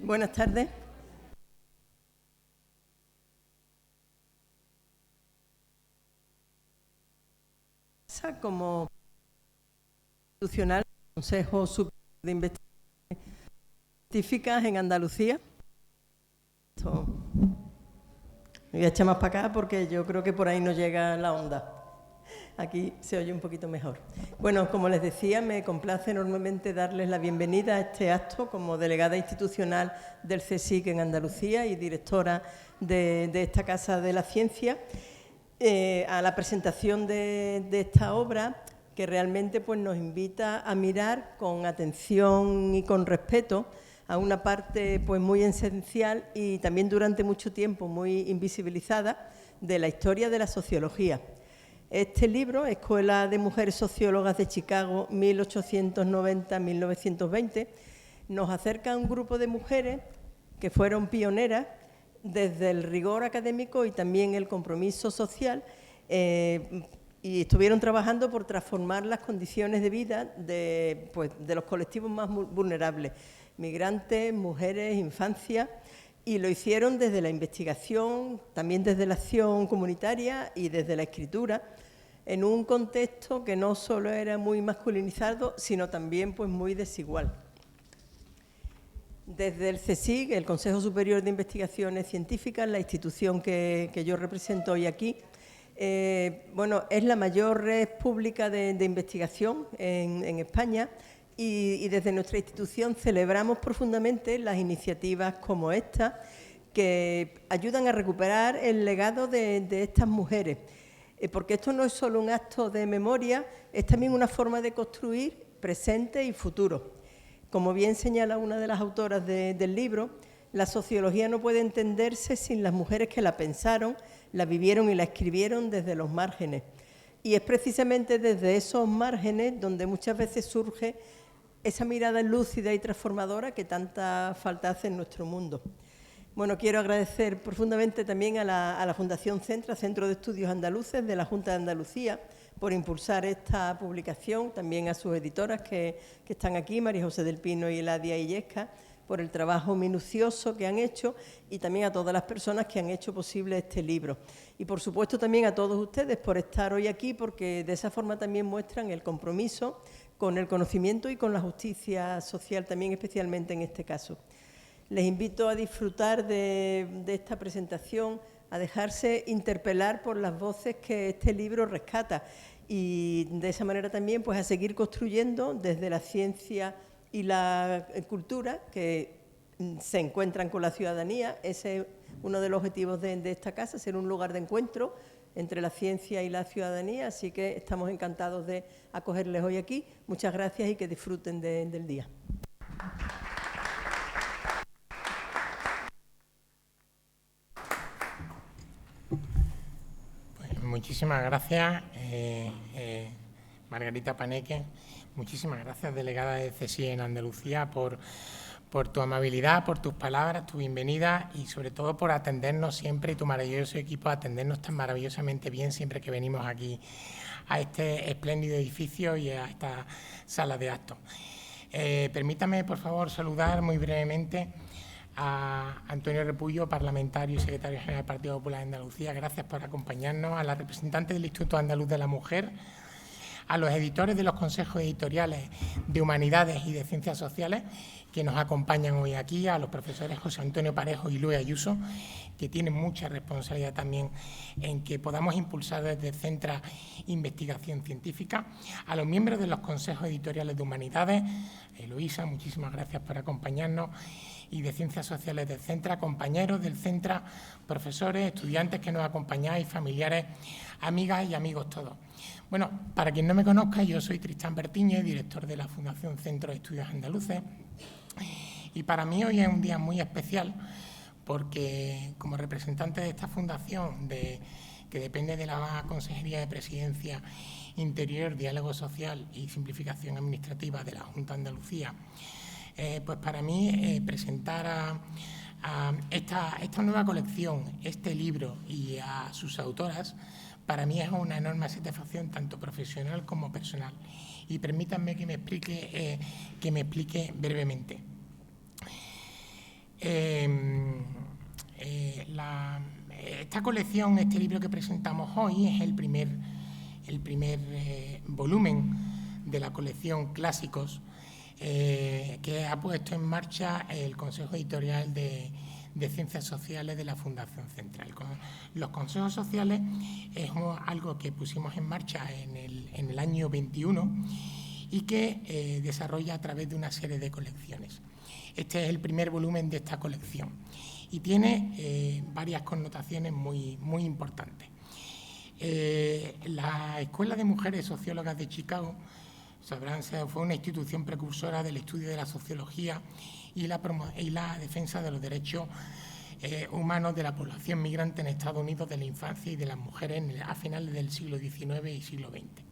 Buenas tardes. Como institucional, Consejo Superior de Investigaciones Científicas en Andalucía. Me voy a echar más para acá porque yo creo que por ahí no llega la onda. Aquí se oye un poquito mejor. Bueno, como les decía, me complace enormemente darles la bienvenida a este acto como delegada institucional del CSIC en Andalucía y directora de esta Casa de la Ciencia, a la presentación de esta obra que realmente pues, nos invita a mirar con atención y con respeto a una parte pues, muy esencial y también durante mucho tiempo muy invisibilizada de la historia de la sociología. Este libro, Escuela de Mujeres Sociólogas de Chicago, 1890-1920, nos acerca a un grupo de mujeres que fueron pioneras desde el rigor académico y también el compromiso social y estuvieron trabajando por transformar las condiciones de vida de los colectivos más vulnerables, migrantes, mujeres, infancia, y lo hicieron desde la investigación, también desde la acción comunitaria y desde la escritura, en un contexto que no solo era muy masculinizado, sino también pues, muy desigual. Desde el CSIC, el Consejo Superior de Investigaciones Científicas, la institución que yo represento hoy aquí, es la mayor red pública de investigación en España y desde nuestra institución celebramos profundamente las iniciativas como esta que ayudan a recuperar el legado de estas mujeres, porque esto no es solo un acto de memoria, es también una forma de construir presente y futuro. Como bien señala una de las autoras del libro, la sociología no puede entenderse sin las mujeres que la pensaron, la vivieron y la escribieron desde los márgenes. Y es precisamente desde esos márgenes donde muchas veces surge esa mirada lúcida y transformadora que tanta falta hace en nuestro mundo. Bueno, quiero agradecer profundamente también a la Fundación Centra, Centro de Estudios Andaluces de la Junta de Andalucía, por impulsar esta publicación, también a sus editoras que están aquí, María José del Pino y Eladia Illesca, por el trabajo minucioso que han hecho y también a todas las personas que han hecho posible este libro. Y por supuesto también a todos ustedes por estar hoy aquí, porque de esa forma también muestran el compromiso con el conocimiento y con la justicia social también, especialmente en este caso. Les invito a disfrutar de esta presentación, a dejarse interpelar por las voces que este libro rescata y de esa manera también pues, a seguir construyendo desde la ciencia y la cultura que se encuentran con la ciudadanía. Ese es uno de los objetivos de esta casa, ser un lugar de encuentro entre la ciencia y la ciudadanía, así que estamos encantados de acogerles hoy aquí. Muchas gracias y que disfruten del día. Muchísimas gracias, Margarita Paneque. Muchísimas gracias, delegada de CSIC en Andalucía, por tu amabilidad, por tus palabras, tu bienvenida y sobre todo por atendernos siempre y tu maravilloso equipo atendernos tan maravillosamente bien siempre que venimos aquí a este espléndido edificio y a esta sala de actos. Permítame, por favor, saludar muy brevemente a Antonio Repullo, parlamentario y secretario general del Partido Popular de Andalucía. Gracias por acompañarnos. A la representante del Instituto Andaluz de la Mujer, a los editores de los consejos editoriales de Humanidades y de Ciencias Sociales que nos acompañan hoy aquí, a los profesores José Antonio Parejo y Luis Ayuso, que tienen mucha responsabilidad también en que podamos impulsar desde Centra investigación científica, a los miembros de los consejos editoriales de Humanidades, Eloísa, muchísimas gracias por acompañarnos, y de Ciencias Sociales del Centra, compañeros del Centra, profesores, estudiantes que nos acompañáis, familiares, amigas y amigos todos. Bueno, para quien no me conozca, yo soy Tristán Bertiñez, director de la Fundación Centro de Estudios Andaluces, y para mí hoy es un día muy especial porque como representante de esta fundación que depende de la Consejería de Presidencia, Interior, Diálogo Social y Simplificación Administrativa de la Junta de Andalucía, pues para mí presentar a esta nueva colección, este libro y a sus autoras, para mí es una enorme satisfacción tanto profesional como personal. Y permítanme que me explique brevemente. Esta colección, este libro que presentamos hoy, es el primer volumen de la colección Clásicos que ha puesto en marcha el Consejo Editorial de Ciencias Sociales de la Fundación Central. Los consejos sociales es algo que pusimos en marcha en el año 21 y que desarrolla a través de una serie de colecciones. Este es el primer volumen de esta colección y tiene varias connotaciones muy importantes. La Escuela de Mujeres Sociólogas de Chicago, sabrán, fue una institución precursora del estudio de la sociología y la defensa de los derechos humanos de la población migrante en Estados Unidos, de la infancia y de las mujeres a finales del siglo XIX y siglo XX.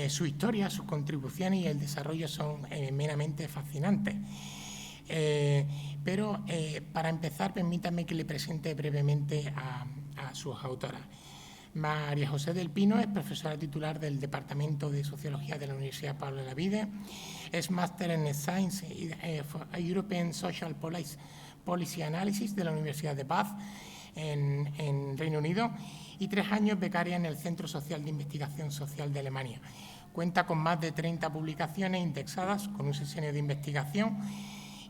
Su historia, sus contribuciones y el desarrollo son meramente fascinantes. Pero para empezar, permítanme que le presente brevemente a sus autoras. María José del Pino es profesora titular del Departamento de Sociología de la Universidad Pablo de la Vide, es máster en Science for European Social Policy Analysis de la Universidad de Bath en Reino Unido y 3 años becaria en el Centro Social de Investigación Social de Alemania. Cuenta con más de 30 publicaciones indexadas con un sexenio de investigación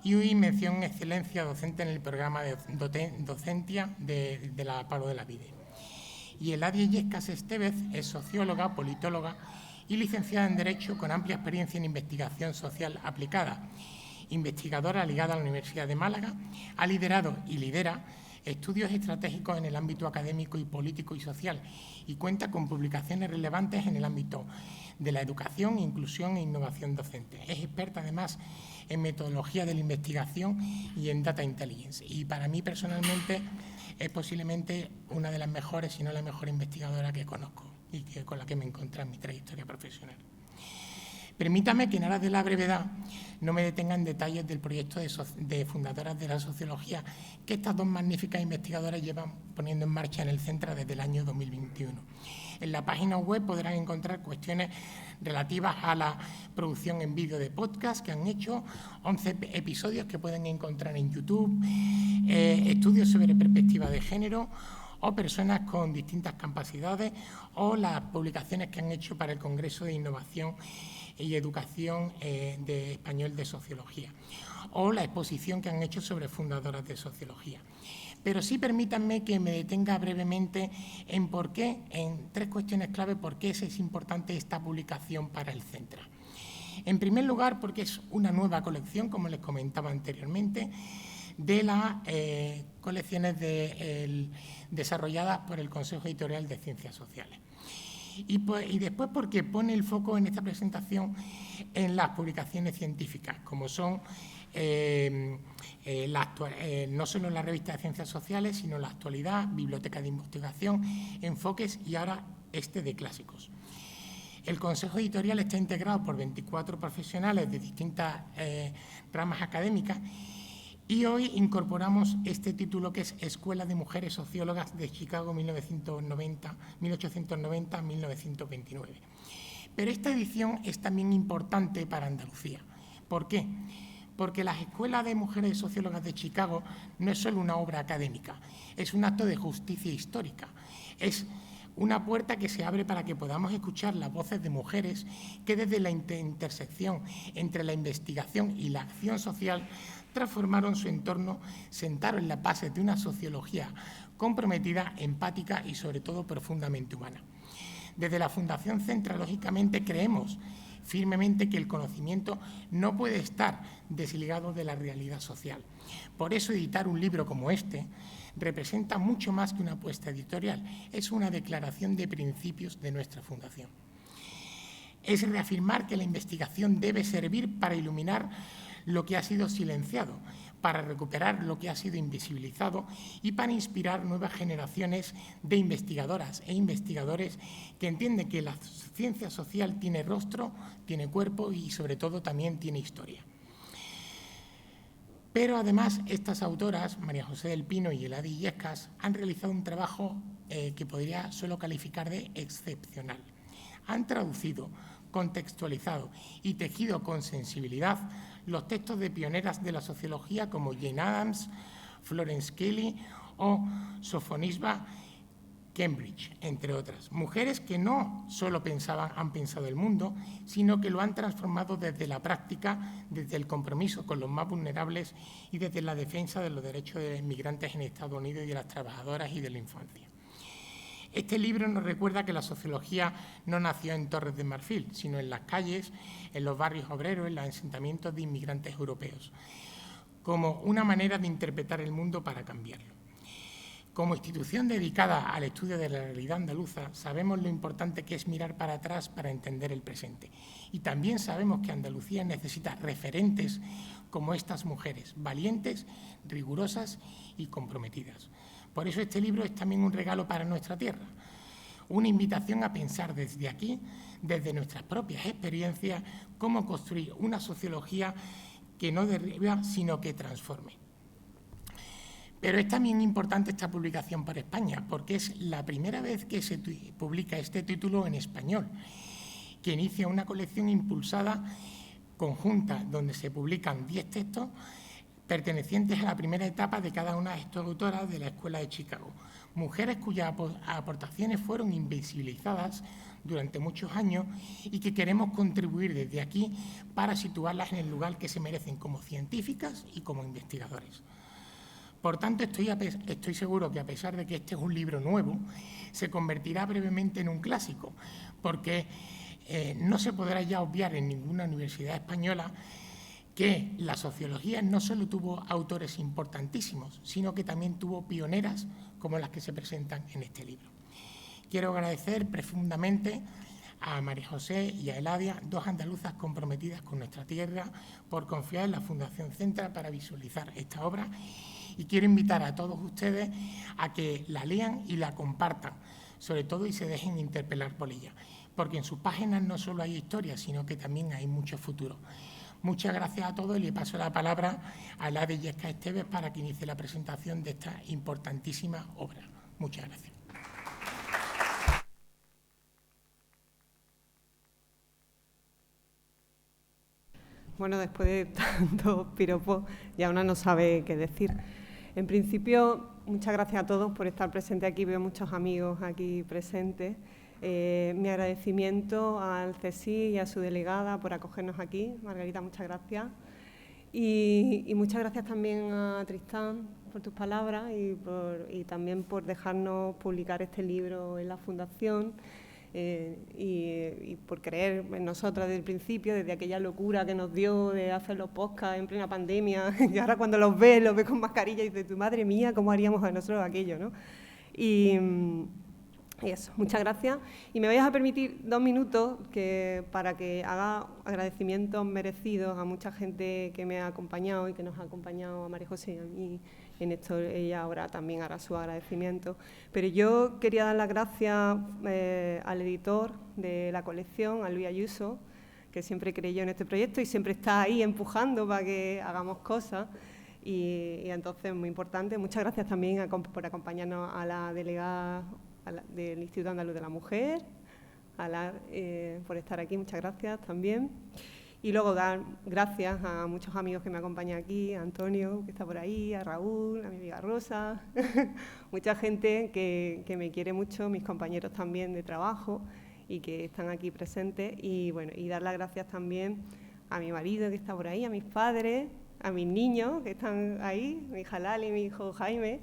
y mención excelencia docente en el programa de docencia de la Pablo de la Vide. Y Eladia Illescas Estevez es socióloga, politóloga y licenciada en Derecho con amplia experiencia en investigación social aplicada. Investigadora ligada a la Universidad de Málaga, ha liderado y lidera estudios estratégicos en el ámbito académico y político y social y cuenta con publicaciones relevantes en el ámbito de la educación, inclusión e innovación docente. Es experta además en metodología de la investigación y en data intelligence. Y para mí personalmente es posiblemente una de las mejores, si no la mejor investigadora que conozco y con la que me encontré en mi trayectoria profesional. Permítame que en aras de la brevedad no me detenga en detalles del proyecto de fundadoras de la sociología que estas dos magníficas investigadoras llevan poniendo en marcha en el Centra desde el año 2021. En la página web podrán encontrar cuestiones relativas a la producción en vídeo de podcast que han hecho, 11 episodios que pueden encontrar en YouTube, estudios sobre perspectiva de género o personas con distintas capacidades o las publicaciones que han hecho para el Congreso de Innovación y Educación de Español de Sociología o la exposición que han hecho sobre fundadoras de sociología. Pero sí permítanme que me detenga brevemente en por qué, en 3 cuestiones clave, por qué es importante esta publicación para el Centra. En primer lugar, porque es una nueva colección, como les comentaba anteriormente, de las colecciones desarrolladas por el Consejo Editorial de Ciencias Sociales. Y después porque pone el foco en esta presentación en las publicaciones científicas, como son no solo la revista de Ciencias Sociales, sino la actualidad, biblioteca de investigación, enfoques y ahora este de clásicos. El Consejo Editorial está integrado por 24 profesionales de distintas ramas académicas y hoy incorporamos este título que es Escuela de Mujeres Sociólogas de Chicago 1890-1929. Pero esta edición es también importante para Andalucía. ¿Por qué? Porque la Escuela de Mujeres Sociólogas de Chicago no es solo una obra académica, es un acto de justicia histórica. Es una puerta que se abre para que podamos escuchar las voces de mujeres que desde la intersección entre la investigación y la acción social transformaron su entorno, sentaron las bases de una sociología comprometida, empática y sobre todo profundamente humana. Desde la Fundación Centra, lógicamente, creemos firmemente que el conocimiento no puede estar desligado de la realidad social. Por eso editar un libro como este representa mucho más que una apuesta editorial, es una declaración de principios de nuestra Fundación. Es reafirmar que la investigación debe servir para iluminar lo que ha sido silenciado, para recuperar lo que ha sido invisibilizado y para inspirar nuevas generaciones de investigadoras e investigadores que entienden que la ciencia social tiene rostro, tiene cuerpo y sobre todo también tiene historia. Pero además estas autoras, María José del Pino y Eladia Illescas, han realizado un trabajo que podría solo calificar de excepcional. Han traducido contextualizado y tejido con sensibilidad los textos de pioneras de la sociología como Jane Addams, Florence Kelly o Sofonisba Cambridge, entre otras. Mujeres que no solo han pensado el mundo, sino que lo han transformado desde la práctica, desde el compromiso con los más vulnerables y desde la defensa de los derechos de los inmigrantes en Estados Unidos y de las trabajadoras y de la infancia. Este libro nos recuerda que la sociología no nació en Torres de Marfil, sino en las calles, en los barrios obreros, en los asentamientos de inmigrantes europeos, como una manera de interpretar el mundo para cambiarlo. Como institución dedicada al estudio de la realidad andaluza, sabemos lo importante que es mirar para atrás para entender el presente. Y también sabemos que Andalucía necesita referentes como estas mujeres, valientes, rigurosas y comprometidas. Por eso este libro es también un regalo para nuestra tierra, una invitación a pensar desde aquí, desde nuestras propias experiencias, cómo construir una sociología que no derriba, sino que transforme. Pero es también importante esta publicación para España, porque es la primera vez que se publica este título en español, que inicia una colección impulsada conjunta, donde se publican 10 textos pertenecientes a la primera etapa de cada una de estas autoras de la Escuela de Chicago. Mujeres cuyas aportaciones fueron invisibilizadas durante muchos años y que queremos contribuir desde aquí para situarlas en el lugar que se merecen como científicas y como investigadores. Por tanto, estoy seguro que a pesar de que este es un libro nuevo, se convertirá brevemente en un clásico, porque no se podrá ya obviar en ninguna universidad española que la sociología no solo tuvo autores importantísimos, sino que también tuvo pioneras como las que se presentan en este libro. Quiero agradecer profundamente a María José y a Eladia, dos andaluzas comprometidas con nuestra tierra, por confiar en la Fundación Centra para visualizar esta obra. Y quiero invitar a todos ustedes a que la lean y la compartan, sobre todo y se dejen interpelar por ella, porque en sus páginas no solo hay historias, sino que también hay mucho futuro. Muchas gracias a todos y le paso la palabra a Eladia Illescas Esteves para que inicie la presentación de esta importantísima obra. Muchas gracias. Bueno, después de tantos piropos, ya una no sabe qué decir. En principio, muchas gracias a todos por estar presentes aquí. Veo muchos amigos aquí presentes. Mi agradecimiento al CSIC y a su delegada por acogernos aquí. Margarita, muchas gracias. Y muchas gracias también a Tristán por tus palabras y también por dejarnos publicar este libro en la Fundación. Y por creer en nosotras desde el principio, desde aquella locura que nos dio de hacer los podcasts en plena pandemia, y ahora cuando los ves con mascarilla y dices, tu madre mía, ¿cómo haríamos a nosotros aquello? ¿No? Y eso, muchas gracias. Y me vais a permitir 2 minutos para que haga agradecimientos merecidos a mucha gente que me ha acompañado y que nos ha acompañado a María José y a mí. En esto ella ahora también hará su agradecimiento. Pero yo quería dar las gracias al editor de la colección, a Luis Ayuso, que siempre creyó en este proyecto y siempre está ahí empujando para que hagamos cosas. Y entonces, muy importante. Muchas gracias también por acompañarnos a la delegada del Instituto Andaluz de la Mujer, por estar aquí. Muchas gracias también. Y luego dar gracias a muchos amigos que me acompañan aquí, a Antonio, que está por ahí, a Raúl, a mi amiga Rosa, mucha gente que me quiere mucho, mis compañeros también de trabajo y que están aquí presentes. Y bueno, y dar las gracias también a mi marido que está por ahí, a mis padres, a mis niños que están ahí, mi hija Lali y mi hijo Jaime,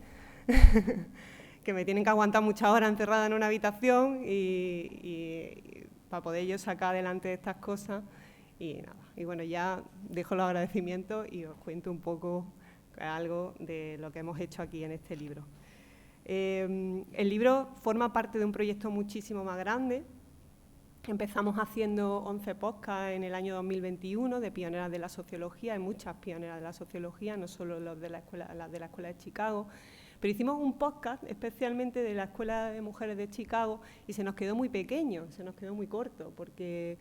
que me tienen que aguantar muchas horas encerrada en una habitación y para poder yo sacar adelante estas cosas. Y nada, y bueno, ya dejo los agradecimientos y os cuento un poco algo de lo que hemos hecho aquí en este libro. El libro forma parte de un proyecto muchísimo más grande. Empezamos haciendo 11 podcasts en el año 2021 de pioneras de la sociología, hay muchas pioneras de la sociología, no solo las de la Escuela de Chicago, pero hicimos un podcast especialmente de la Escuela de Mujeres de Chicago y se nos quedó muy pequeño, se nos quedó muy corto, porque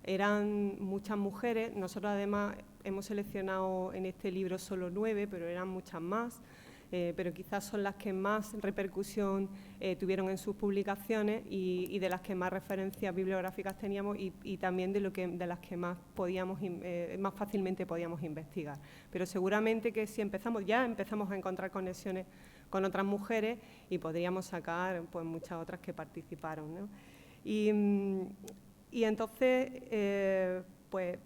eran muchas mujeres. Nosotros además hemos seleccionado en este libro solo 9, pero eran muchas más. pero quizás son las que más repercusión tuvieron en sus publicaciones y de las que más referencias bibliográficas teníamos y también de las que más fácilmente podíamos investigar. Pero seguramente que si empezamos a encontrar conexiones con otras mujeres y podríamos sacar pues muchas otras que participaron, ¿no? Y entonces, pues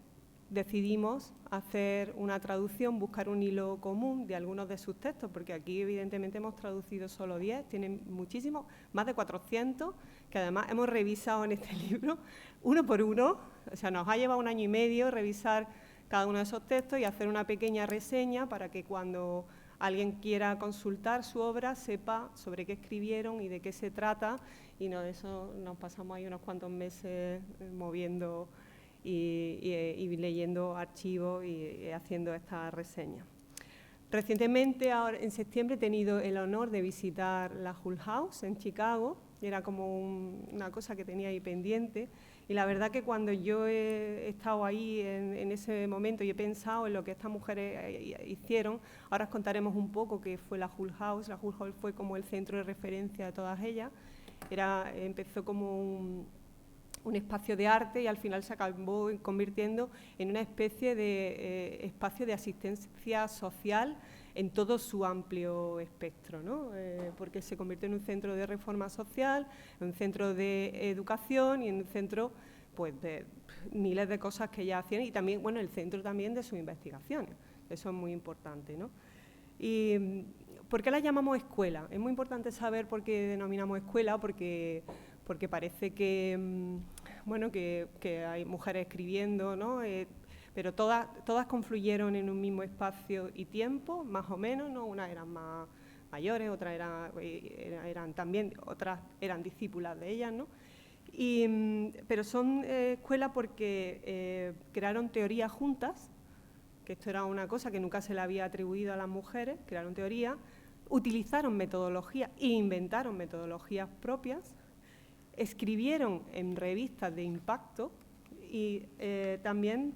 decidimos hacer una traducción, buscar un hilo común de algunos de sus textos, porque aquí evidentemente hemos traducido solo 10, tienen muchísimos, más de 400, que además hemos revisado en este libro uno por uno, o sea, nos ha llevado 1 año y medio revisar cada uno de esos textos y hacer una pequeña reseña para que cuando alguien quiera consultar su obra sepa sobre qué escribieron y de qué se trata, y no, de eso nos pasamos ahí unos cuantos meses moviendo y leyendo archivos y haciendo esta reseña. Recientemente, ahora en septiembre, he tenido el honor de visitar la Hull House en Chicago. Era como una cosa que tenía ahí pendiente. Y la verdad que cuando yo he estado ahí en ese momento y he pensado en lo que estas mujeres hicieron, ahora os contaremos un poco qué fue la Hull House. La Hull House fue como el centro de referencia de todas ellas. Empezó como un espacio de arte y al final se acabó convirtiendo en una especie de espacio de asistencia social en todo su amplio espectro, ¿no? Porque se convirtió en un centro de reforma social, en un centro de educación y en un centro pues, de miles de cosas que ella hacían y también, bueno, el centro también de sus investigaciones. Eso es muy importante, ¿no? Y ¿por qué la llamamos escuela? Es muy importante saber por qué denominamos escuela, porque parece que, bueno, que hay mujeres escribiendo, ¿no? Pero todas confluyeron en un mismo espacio y tiempo, más o menos, ¿no? Unas eran más mayores, otras eran discípulas de ellas, ¿no? Pero son escuelas porque crearon teorías juntas, que esto era una cosa que nunca se le había atribuido a las mujeres, crearon teorías, utilizaron metodologías e inventaron metodologías propias, escribieron en revistas de impacto y también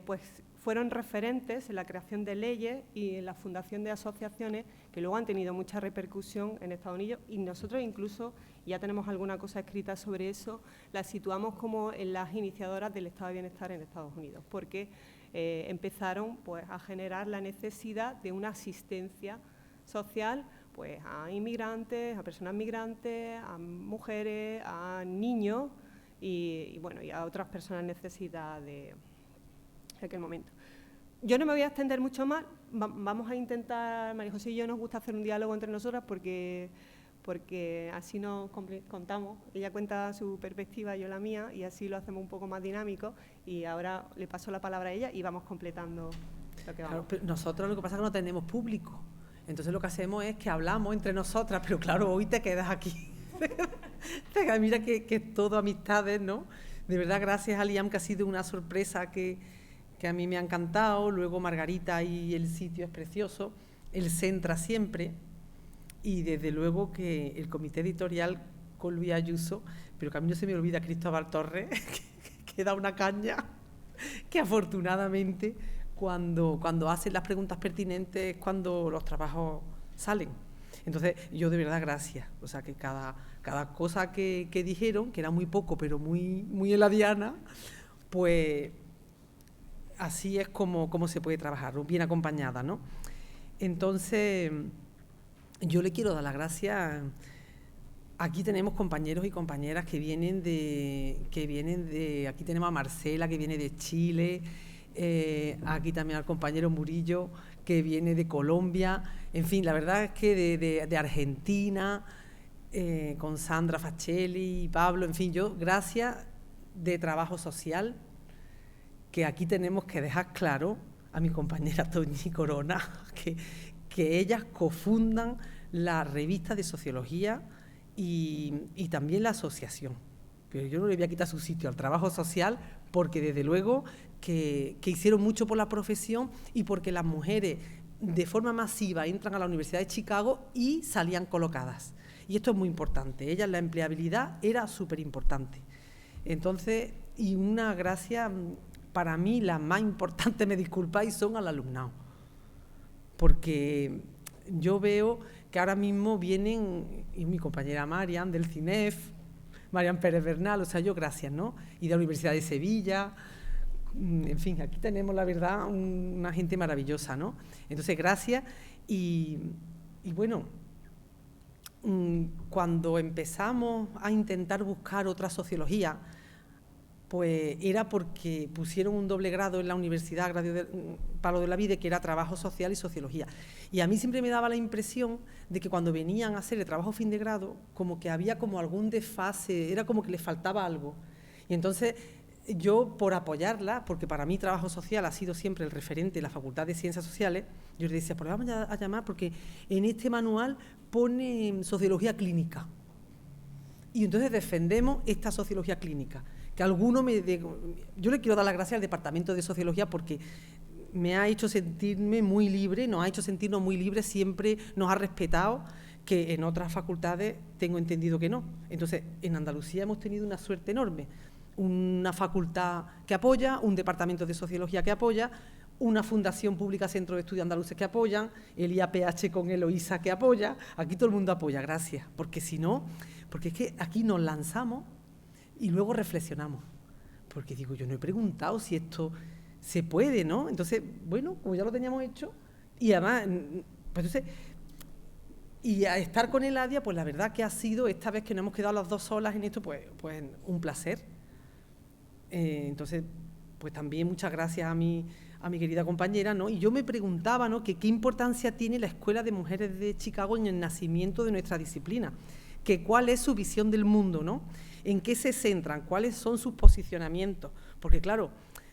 pues fueron referentes en la creación de leyes y en la fundación de asociaciones que luego han tenido mucha repercusión en Estados Unidos y nosotros incluso, ya tenemos alguna cosa escrita sobre eso, las situamos como en las iniciadoras del estado de bienestar en Estados Unidos, porque empezaron pues, a generar la necesidad de una asistencia social pues a inmigrantes, a personas migrantes, a mujeres, a niños y bueno, y a otras personas en necesidad de aquel momento. Yo no me voy a extender mucho más, vamos a intentar, María José y yo nos gusta hacer un diálogo entre nosotras porque así nos contamos, ella cuenta su perspectiva, yo la mía, y así lo hacemos un poco más dinámico y ahora le paso la palabra a ella y vamos completando lo que vamos. Claro, pero nosotros lo que pasa es que no tenemos público. Entonces lo que hacemos es que hablamos entre nosotras, pero claro, hoy te quedas aquí. Mira que es todo amistades, ¿no? De verdad, gracias a Liam, que ha sido una sorpresa que a mí me ha encantado. Luego Margarita y el sitio es precioso. El Centra siempre. Y desde luego que el comité editorial con Luis Ayuso, pero que a mí no se me olvida Cristóbal Torres, que da una caña, que afortunadamente cuando hacen las preguntas pertinentes es cuando los trabajos salen. Entonces, yo de verdad, gracias. O sea, que cada cosa que dijeron, que era muy poco, pero muy en la diana, pues así es como se puede trabajar, bien acompañada, ¿no? Entonces, yo le quiero dar las gracias. Aquí tenemos compañeros y compañeras que vienen de... Aquí tenemos a Marcela, que viene de Chile, aquí también al compañero Murillo, que viene de Colombia, en fin, la verdad es que de Argentina, con Sandra Facelli y Pablo, en fin, yo, gracias de trabajo social, que aquí tenemos que dejar claro a mi compañera Toñi Corona, que ellas cofundan la revista de sociología y también la asociación. Pero yo no le voy a quitar su sitio al trabajo social porque desde luego que hicieron mucho por la profesión y porque las mujeres de forma masiva entran a la Universidad de Chicago y salían colocadas. Y esto es muy importante. Ellas, la empleabilidad era súper importante. Entonces, y una gracia, para mí, la más importante, me disculpáis, son al alumnado. Porque yo veo que ahora mismo vienen, y mi compañera Marian del CINEF, Marian Pérez Bernal, o sea, yo gracias, ¿no? Y de la Universidad de Sevilla, en fin, aquí tenemos, la verdad, una gente maravillosa, ¿no? Entonces, gracias. Y bueno, cuando empezamos a intentar buscar otra sociología, pues era porque pusieron un doble grado en la universidad, Pablo de la Vide, que era trabajo social y sociología. Y a mí siempre me daba la impresión de que cuando venían a hacer el trabajo fin de grado, como que había como algún desfase, era como que les faltaba algo. Y entonces yo, por apoyarla, porque para mí trabajo social ha sido siempre el referente en la Facultad de Ciencias Sociales, yo le decía, pues vamos a llamar porque en este manual pone sociología clínica. Y entonces defendemos esta sociología clínica. Que alguno yo le quiero dar las gracias al Departamento de Sociología porque me ha hecho sentirme muy libre, nos ha hecho sentirnos muy libres, siempre nos ha respetado, que en otras facultades tengo entendido que no. Entonces, en Andalucía hemos tenido una suerte enorme. Una facultad que apoya, un Departamento de Sociología que apoya, una Fundación Pública Centro de Estudios Andaluces que apoyan, el IAPH con Eloísa que apoya, aquí todo el mundo apoya, gracias, porque si no, porque es que aquí nos lanzamos y luego reflexionamos, porque digo, yo no he preguntado si esto se puede, ¿no? Entonces, bueno, como ya lo teníamos hecho, y además, pues entonces, y a estar con Eladia, pues la verdad que ha sido, esta vez que nos hemos quedado las dos solas en esto, pues un placer. Entonces, pues también muchas gracias a mi querida compañera, ¿no? Y yo me preguntaba, ¿no?, que qué importancia tiene la Escuela de Mujeres de Chicago en el nacimiento de nuestra disciplina, que cuál es su visión del mundo, ¿no? ¿En qué se centran? ¿Cuáles son sus posicionamientos? Porque, claro,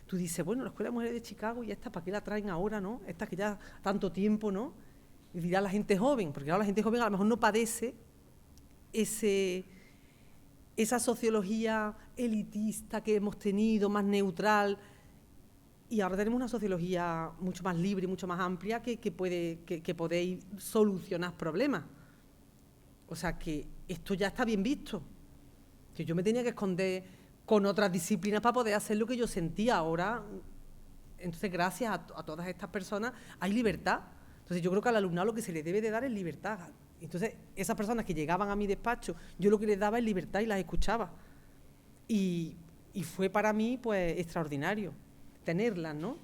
tú dices, bueno, la Escuela de Mujeres de Chicago, ¿y esta para qué la traen ahora, no? Esta que ya tanto tiempo, ¿no? Y dirá la gente joven, porque ahora la gente joven a lo mejor no padece esa sociología elitista que hemos tenido, más neutral, y ahora tenemos una sociología mucho más libre, mucho más amplia, que podéis solucionar problemas. O sea, que esto ya está bien visto. Que yo me tenía que esconder con otras disciplinas para poder hacer lo que yo sentía. Ahora, entonces, gracias a todas estas personas, hay libertad. Entonces, yo creo que al alumnado lo que se le debe de dar es libertad. Entonces, esas personas que llegaban a mi despacho, yo lo que les daba es libertad y las escuchaba. Y fue para mí, pues, extraordinario tenerlas, ¿no?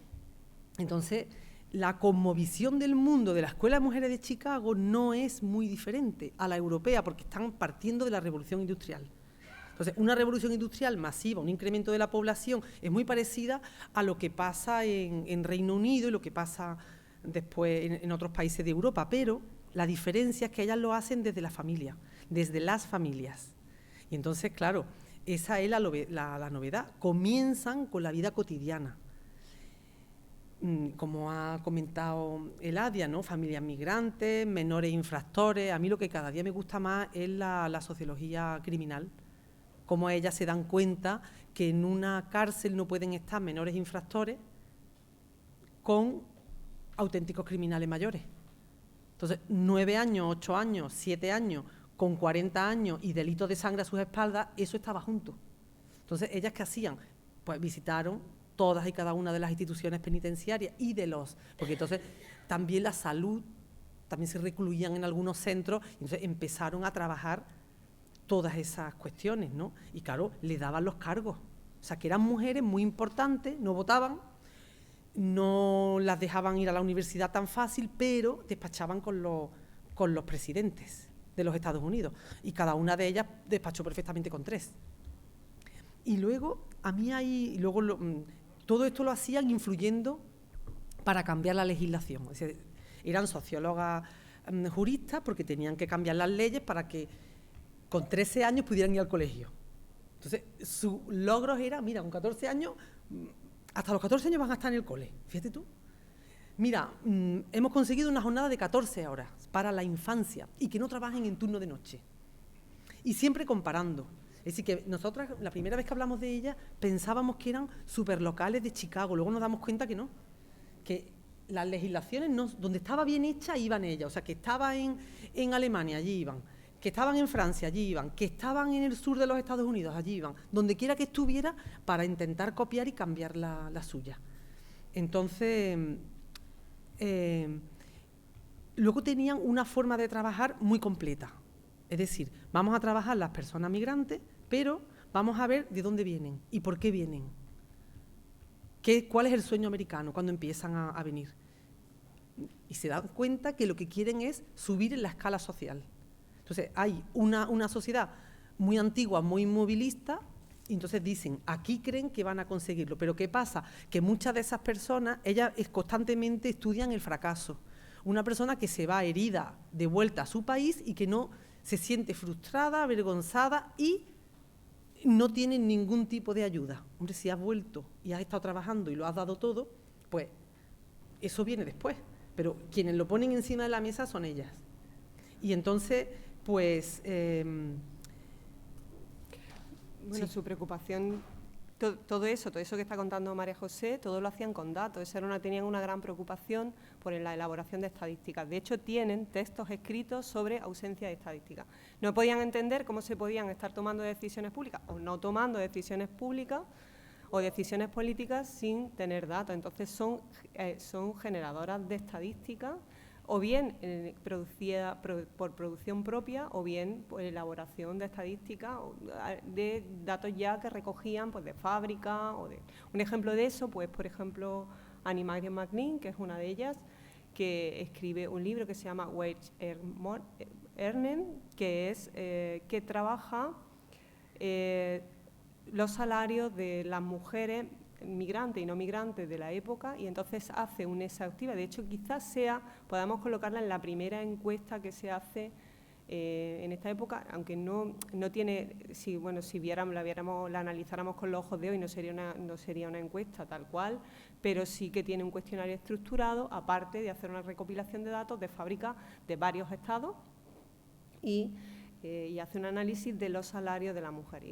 Entonces, la cosmovisión del mundo de la Escuela de Mujeres de Chicago no es muy diferente a la europea, porque están partiendo de la revolución industrial. Entonces, una revolución industrial masiva, un incremento de la población, es muy parecida a lo que pasa en Reino Unido y lo que pasa después en otros países de Europa, pero la diferencia es que ellas lo hacen desde la familia, desde las familias. Y entonces, claro, esa es la novedad. Comienzan con la vida cotidiana. Como ha comentado Eladia, ¿no? Familias migrantes, menores infractores. A mí lo que cada día me gusta más es la sociología criminal, cómo ellas se dan cuenta que en una cárcel no pueden estar menores infractores con auténticos criminales mayores. Entonces, 9 años, 8 años, 7 años, con 40 años y delitos de sangre a sus espaldas, eso estaba junto. Entonces, ¿ellas qué hacían? Pues visitaron todas y cada una de las instituciones penitenciarias y porque entonces también la salud, también se recluían en algunos centros, y entonces empezaron a trabajar todas esas cuestiones, ¿no? Y claro, le daban los cargos. O sea, que eran mujeres muy importantes, no votaban, no las dejaban ir a la universidad tan fácil, pero despachaban con los presidentes de los Estados Unidos. Y cada una de ellas despachó perfectamente con 3. Y luego, todo esto lo hacían influyendo para cambiar la legislación. Es decir, eran sociólogas juristas porque tenían que cambiar las leyes para que con 13 años pudieran ir al colegio. Entonces, sus logros eran, mira, con 14 años, hasta los 14 años van a estar en el cole, fíjate tú. Mira, hemos conseguido una jornada de 14 horas para la infancia y que no trabajen en turno de noche. Y siempre comparando. Es decir, que nosotras, la primera vez que hablamos de ellas, pensábamos que eran superlocales de Chicago, luego nos damos cuenta que no, que las legislaciones, donde estaba bien hecha, iban ellas, o sea, que estaba en Alemania, allí iban, que estaban en Francia, allí iban, que estaban en el sur de los Estados Unidos, allí iban, donde quiera que estuviera, para intentar copiar y cambiar la suya. Entonces, luego tenían una forma de trabajar muy completa. Es decir, vamos a trabajar las personas migrantes, pero vamos a ver de dónde vienen y por qué vienen. ¿Cuál es el sueño americano cuando empiezan a venir? Y se dan cuenta que lo que quieren es subir en la escala social. Entonces, hay una sociedad muy antigua, muy inmovilista, y entonces dicen, aquí creen que van a conseguirlo. Pero ¿qué pasa? Que muchas de esas personas, ellas constantemente estudian el fracaso. Una persona que se va herida de vuelta a su país y que no se siente frustrada, avergonzada y no tiene ningún tipo de ayuda. Hombre, si has vuelto y has estado trabajando y lo has dado todo, pues eso viene después. Pero quienes lo ponen encima de la mesa son ellas. Y entonces, pues... Bueno, sí. su preocupación, todo eso que está contando María José, todo lo hacían con datos. Tenían una gran preocupación por la elaboración de estadísticas. De hecho, tienen textos escritos sobre ausencia de estadísticas. No podían entender cómo se podían estar tomando decisiones públicas o no tomando decisiones públicas o decisiones políticas sin tener datos. Entonces, son generadoras de estadísticas, o bien producida por producción propia, o bien por elaboración de estadísticas, de datos ya que recogían pues, de fábrica. Un ejemplo de eso, pues por ejemplo, Annie McNeil, que es una de ellas, que escribe un libro que se llama Wage Earning, que trabaja los salarios de las mujeres migrantes y no migrantes de la época, y entonces hace una exhaustiva. De hecho, quizás podamos colocarla en la primera encuesta que se hace en esta época, aunque no tiene, si la analizáramos con los ojos de hoy, no sería una encuesta tal cual, pero sí que tiene un cuestionario estructurado, aparte de hacer una recopilación de datos de fábricas de varios estados y hace un análisis de los salarios de la mujer.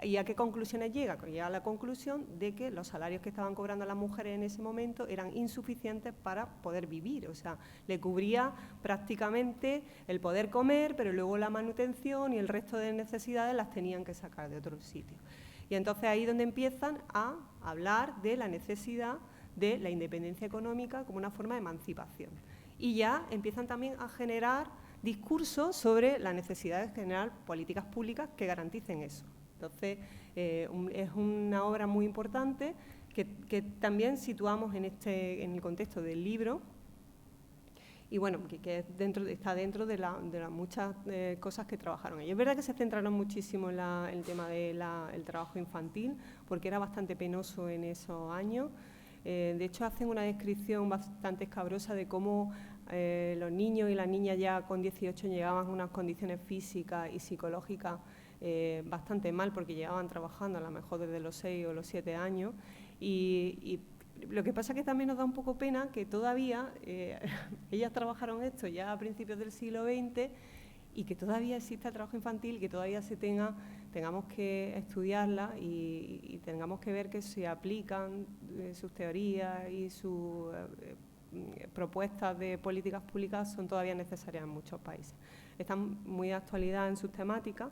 ¿Y a qué conclusiones llega? Pues llega a la conclusión de que los salarios que estaban cobrando las mujeres en ese momento eran insuficientes para poder vivir. O sea, le cubría prácticamente el poder comer, pero luego la manutención y el resto de necesidades las tenían que sacar de otros sitios. Y entonces ahí es donde empiezan a hablar de la necesidad de la independencia económica como una forma de emancipación. Y ya empiezan también a generar discursos sobre la necesidad de generar políticas públicas que garanticen eso. Entonces, es una obra muy importante que también situamos en el contexto del libro, y bueno, que está dentro de las muchas cosas que trabajaron ellos. Es verdad que se centraron muchísimo en el tema del trabajo infantil, porque era bastante penoso en esos años. De hecho, hacen una descripción bastante escabrosa de cómo los niños y las niñas ya con 18 llegaban a unas condiciones físicas y psicológicas bastante mal, porque llevaban trabajando a lo mejor desde los 6 o los 7 años, y lo que pasa es que también nos da un poco pena que todavía ellas trabajaron esto ya a principios del siglo XX y que todavía exista el trabajo infantil, que todavía tengamos que estudiarla y tengamos que ver que se aplican sus teorías y sus propuestas de políticas públicas son todavía necesarias en muchos países. Están muy de actualidad en sus temáticas.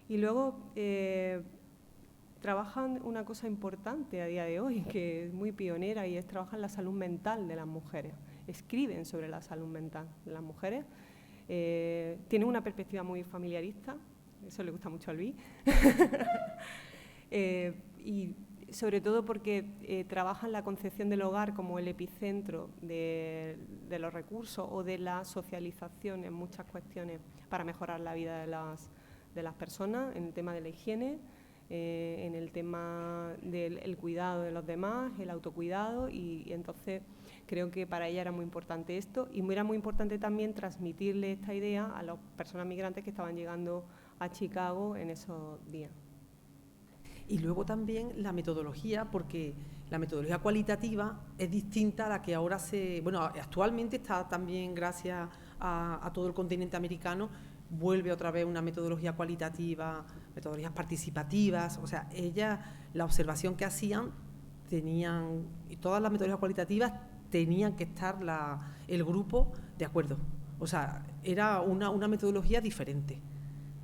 Y luego trabajan una cosa importante a día de hoy, que es muy pionera, y es trabajar la salud mental de las mujeres. Escriben sobre la salud mental de las mujeres. Tienen una perspectiva muy familiarista, eso le gusta mucho a Luis. Y sobre todo porque trabajan la concepción del hogar como el epicentro de los recursos o de la socialización en muchas cuestiones para mejorar la vida de las personas, en el tema de la higiene, en el tema del cuidado de los demás, el autocuidado, y entonces creo que para ella era muy importante esto, y era muy importante también transmitirle esta idea a las personas migrantes que estaban llegando a Chicago en esos días. Y luego también la metodología, porque la metodología cualitativa es distinta a la que ahora actualmente está también, gracias a todo el continente americano, vuelve otra vez una metodología cualitativa, metodologías participativas. O sea, la observación que hacían, y todas las metodologías cualitativas tenían que estar el grupo de acuerdo. O sea, era una metodología diferente.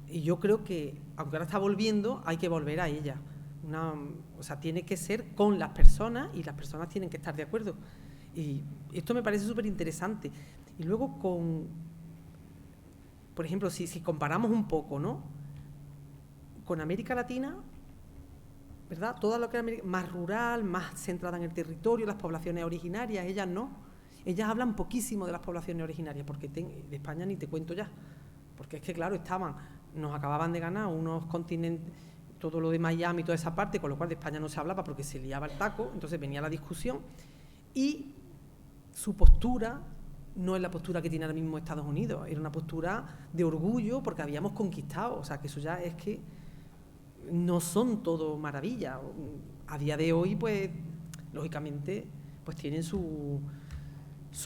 Y yo creo que, aunque ahora está volviendo, hay que volver a ella. O sea, tiene que ser con las personas, y las personas tienen que estar de acuerdo. Y esto me parece súper interesante. Y luego por ejemplo, si comparamos un poco, ¿no?, con América Latina, ¿verdad?, todo lo que es más rural, más centrada en el territorio, las poblaciones originarias, ellas no. Ellas hablan poquísimo de las poblaciones originarias, porque de España ni te cuento ya. Porque es que, claro, nos acababan de ganar unos continentes, todo lo de Miami, toda esa parte, con lo cual de España no se hablaba porque se liaba el taco, entonces venía la discusión, y su postura no es la postura que tiene ahora mismo Estados Unidos, era una postura de orgullo porque habíamos conquistado, o sea, que eso ya es que no son todo maravillas. A día de hoy, pues, lógicamente, pues tienen sus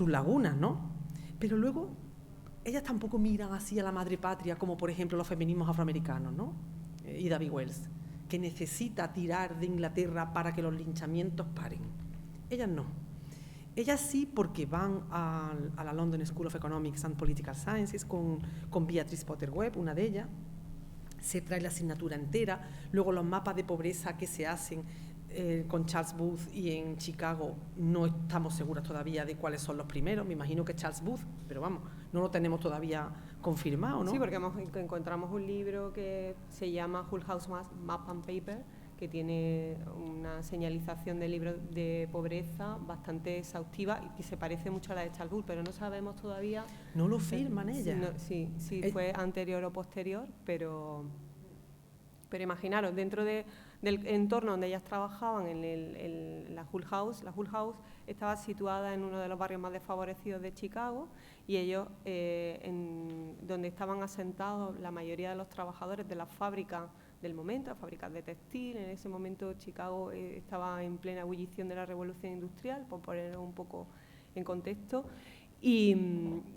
lagunas, ¿no? Pero luego, ellas tampoco miran así a la madre patria, como por ejemplo los feminismos afroamericanos, ¿no? Ida B. Wells, que necesita tirar de Inglaterra para que los linchamientos paren. Ellas no. Ellas sí, porque van a la London School of Economics and Political Sciences con Beatrice Potter Webb, una de ellas. Se trae la asignatura entera. Luego los mapas de pobreza que se hacen con Charles Booth y en Chicago, no estamos seguras todavía de cuáles son los primeros. Me imagino que Charles Booth, pero vamos, no lo tenemos todavía confirmado, ¿no? Sí, porque encontramos un libro que se llama Hull House Map and Paper, que tiene una señalización de libros de pobreza bastante exhaustiva y que se parece mucho a la de Charles Booth, pero no sabemos todavía. No lo firman ellas. Sí, fue anterior o posterior, pero imaginaros, dentro del entorno donde ellas trabajaban, en la Hull House estaba situada en uno de los barrios más desfavorecidos de Chicago, y ellos, donde estaban asentados la mayoría de los trabajadores de las fábricas del momento, las fábricas de textil. En ese momento Chicago estaba en plena ebullición de la revolución industrial, por ponerlo un poco en contexto, y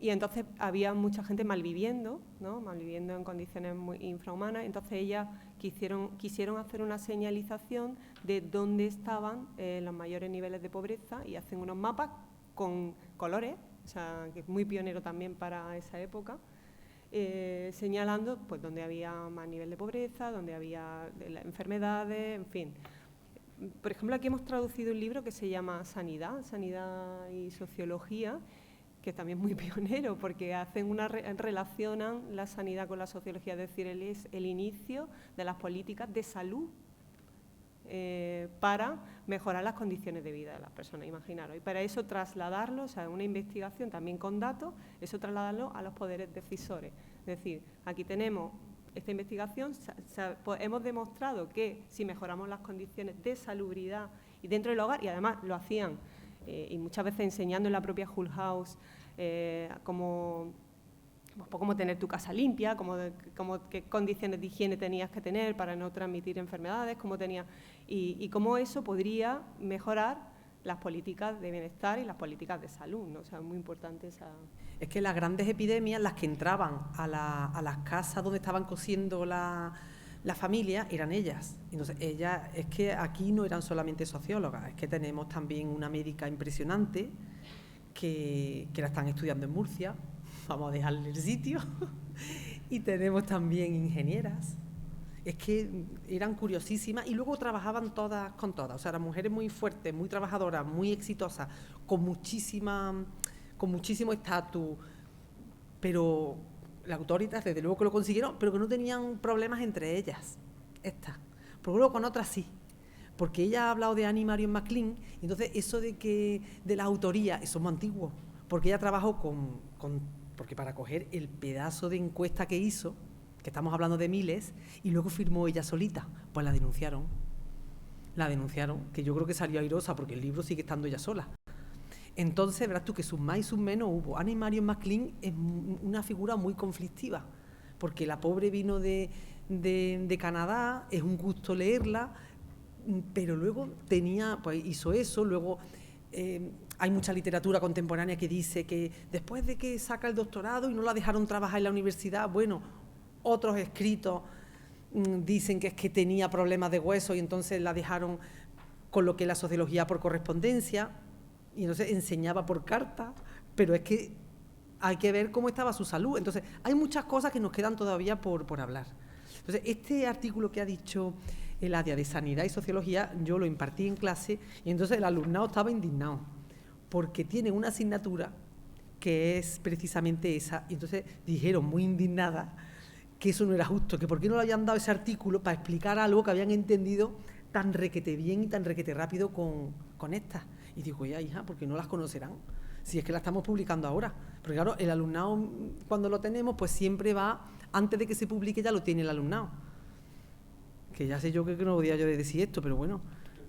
entonces había mucha gente malviviendo, ¿no?, malviviendo en condiciones muy infrahumanas. Entonces ellas quisieron hacer una señalización de dónde estaban los mayores niveles de pobreza, y hacen unos mapas con colores, o sea, que es muy pionero también para esa época, señalando pues dónde había más nivel de pobreza, dónde había enfermedades, en fin. Por ejemplo, aquí hemos traducido un libro que se llama Sanidad y Sociología, que también es muy pionero, porque relacionan la sanidad con la sociología, es decir, es el inicio de las políticas de salud para mejorar las condiciones de vida de las personas, imaginaros. Y para eso trasladarlo, o sea, una investigación también con datos, eso trasladarlo a los poderes decisores. Es decir, aquí tenemos esta investigación, pues hemos demostrado que si mejoramos las condiciones de salubridad y dentro del hogar, y además lo hacían, y muchas veces enseñando en la propia Hull House cómo tener tu casa limpia, qué condiciones de higiene tenías que tener para no transmitir enfermedades, y cómo eso podría mejorar las políticas de bienestar y las políticas de salud, ¿no? O sea, es muy importante esa. Es que las grandes epidemias, las que entraban a las casas donde estaban cosiendo la familia, eran ellas. Entonces, ellas, es que aquí no eran solamente sociólogas, es que tenemos también una médica impresionante que la están estudiando en Murcia, vamos a dejarle el sitio, y tenemos también ingenieras. Es que eran curiosísimas y luego trabajaban todas con todas, o sea, eran mujeres muy fuertes, muy trabajadoras, muy exitosas, con muchísimo estatus, pero las autoridades desde luego que lo consiguieron, pero que no tenían problemas entre ellas, estas. Pero luego con otras sí, porque ella ha hablado de Annie Marion McLean, y entonces eso de la autoría, eso es muy antiguo, porque ella trabajó porque para coger el pedazo de encuesta que hizo, que estamos hablando de miles, y luego firmó ella solita, pues la denunciaron, que yo creo que salió airosa porque el libro sigue estando ella sola. Entonces, verás tú que sus más y sus menos hubo. Annie Marion McLean es una figura muy conflictiva, porque la pobre vino de Canadá, es un gusto leerla, pero luego hizo eso, luego hay mucha literatura contemporánea que dice que después de que saca el doctorado y no la dejaron trabajar en la universidad, bueno, otros escritos dicen que es que tenía problemas de hueso y entonces la dejaron con lo que es la sociología por correspondencia, y entonces enseñaba por carta, pero es que hay que ver cómo estaba su salud. Entonces, hay muchas cosas que nos quedan todavía por hablar. Entonces, este artículo que ha dicho Eladia de Sanidad y Sociología, yo lo impartí en clase y entonces el alumnado estaba indignado, porque tiene una asignatura que es precisamente esa. Y entonces dijeron, muy indignadas, que eso no era justo, que por qué no le habían dado ese artículo para explicar algo que habían entendido tan requete bien y tan requete rápido con estas. Y digo, ya hija, porque no las conocerán, si es que la estamos publicando ahora. Porque claro, el alumnado, cuando lo tenemos, pues siempre va, antes de que se publique ya lo tiene el alumnado. Que ya sé yo que no podía yo decir esto, pero bueno,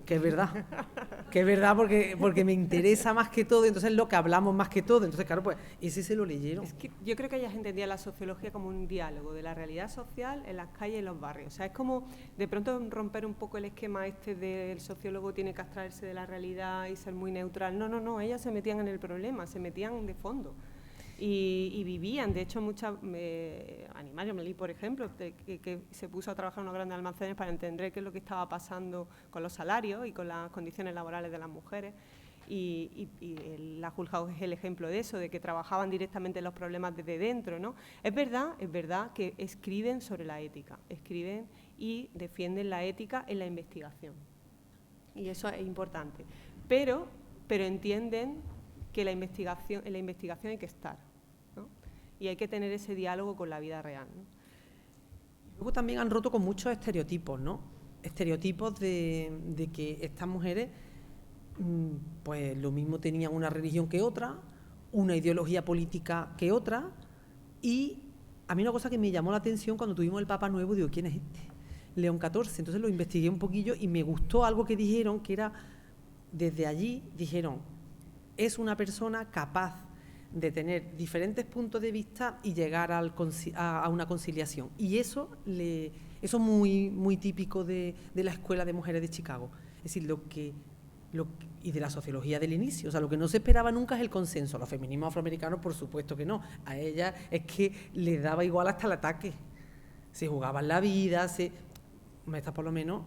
que es verdad porque me interesa más que todo, entonces es lo que hablamos más que todo, entonces claro, pues ese se lo leyeron. Es que yo creo que ellas entendían la sociología como un diálogo de la realidad social en las calles y en los barrios. O sea, es como de pronto romper un poco el esquema este del sociólogo tiene que abstraerse de la realidad y ser muy neutral. No, ellas se metían en el problema, se metían de fondo. Y vivían, de hecho, muchas Animario Melí, por ejemplo, que se puso a trabajar en unos grandes almacenes para entender qué es lo que estaba pasando con los salarios y con las condiciones laborales de las mujeres. Y la Hull House es el ejemplo de eso, de que trabajaban directamente los problemas desde dentro, ¿no? Es verdad que escriben sobre la ética, escriben y defienden la ética en la investigación. Y eso es importante. Pero entienden que en la investigación hay que estar, ¿no? Y hay que tener ese diálogo con la vida real, ¿no? Luego también han roto con muchos estereotipos, ¿no? Estereotipos de que estas mujeres, pues lo mismo tenían una religión que otra, una ideología política que otra, y a mí una cosa que me llamó la atención cuando tuvimos el Papa Nuevo, digo, ¿quién es este? León XIV, entonces lo investigué un poquillo y me gustó algo que dijeron, que era, desde allí, dijeron, es una persona capaz de tener diferentes puntos de vista y llegar a una conciliación. Y eso es muy, muy típico de la Escuela de Mujeres de Chicago. Es decir, y de la sociología del inicio. O sea, lo que no se esperaba nunca es el consenso. Los feminismos afroamericanos, por supuesto que no. A ellas es que les daba igual hasta el ataque. Se jugaban la vida, estas por lo menos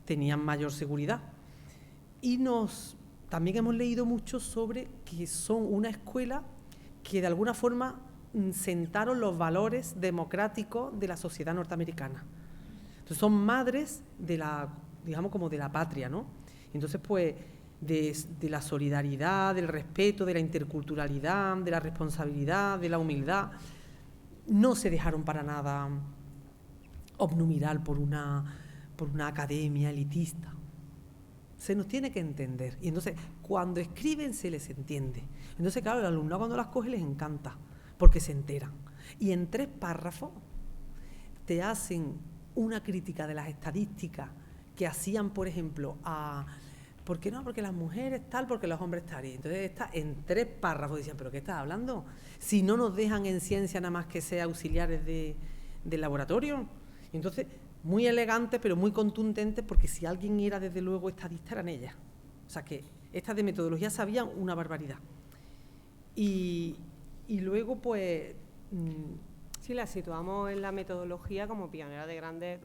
tenían mayor seguridad. Y también hemos leído mucho sobre que son una escuela que de alguna forma sentaron los valores democráticos de la sociedad norteamericana. Entonces son madres digamos como de la patria, ¿no? Entonces pues de la solidaridad, del respeto, de la interculturalidad, de la responsabilidad, de la humildad, no se dejaron para nada obnubilar por una academia elitista. Se nos tiene que entender. Y entonces, cuando escriben, se les entiende. Entonces, claro, el alumnado cuando las coge les encanta, porque se enteran. Y en 3 párrafos te hacen una crítica de las estadísticas que hacían, por ejemplo, ¿por qué no? Porque las mujeres tal, porque los hombres tal. Y entonces está en 3 párrafos, decían, ¿pero qué estás hablando? Si no nos dejan en ciencia nada más que ser auxiliares del laboratorio. Y entonces, muy elegantes, pero muy contundentes, porque si alguien era, desde luego, estadista, eran ellas. O sea, que estas de metodología sabían una barbaridad. Y luego, pues... Sí, la situamos en la metodología como pionera de grandes,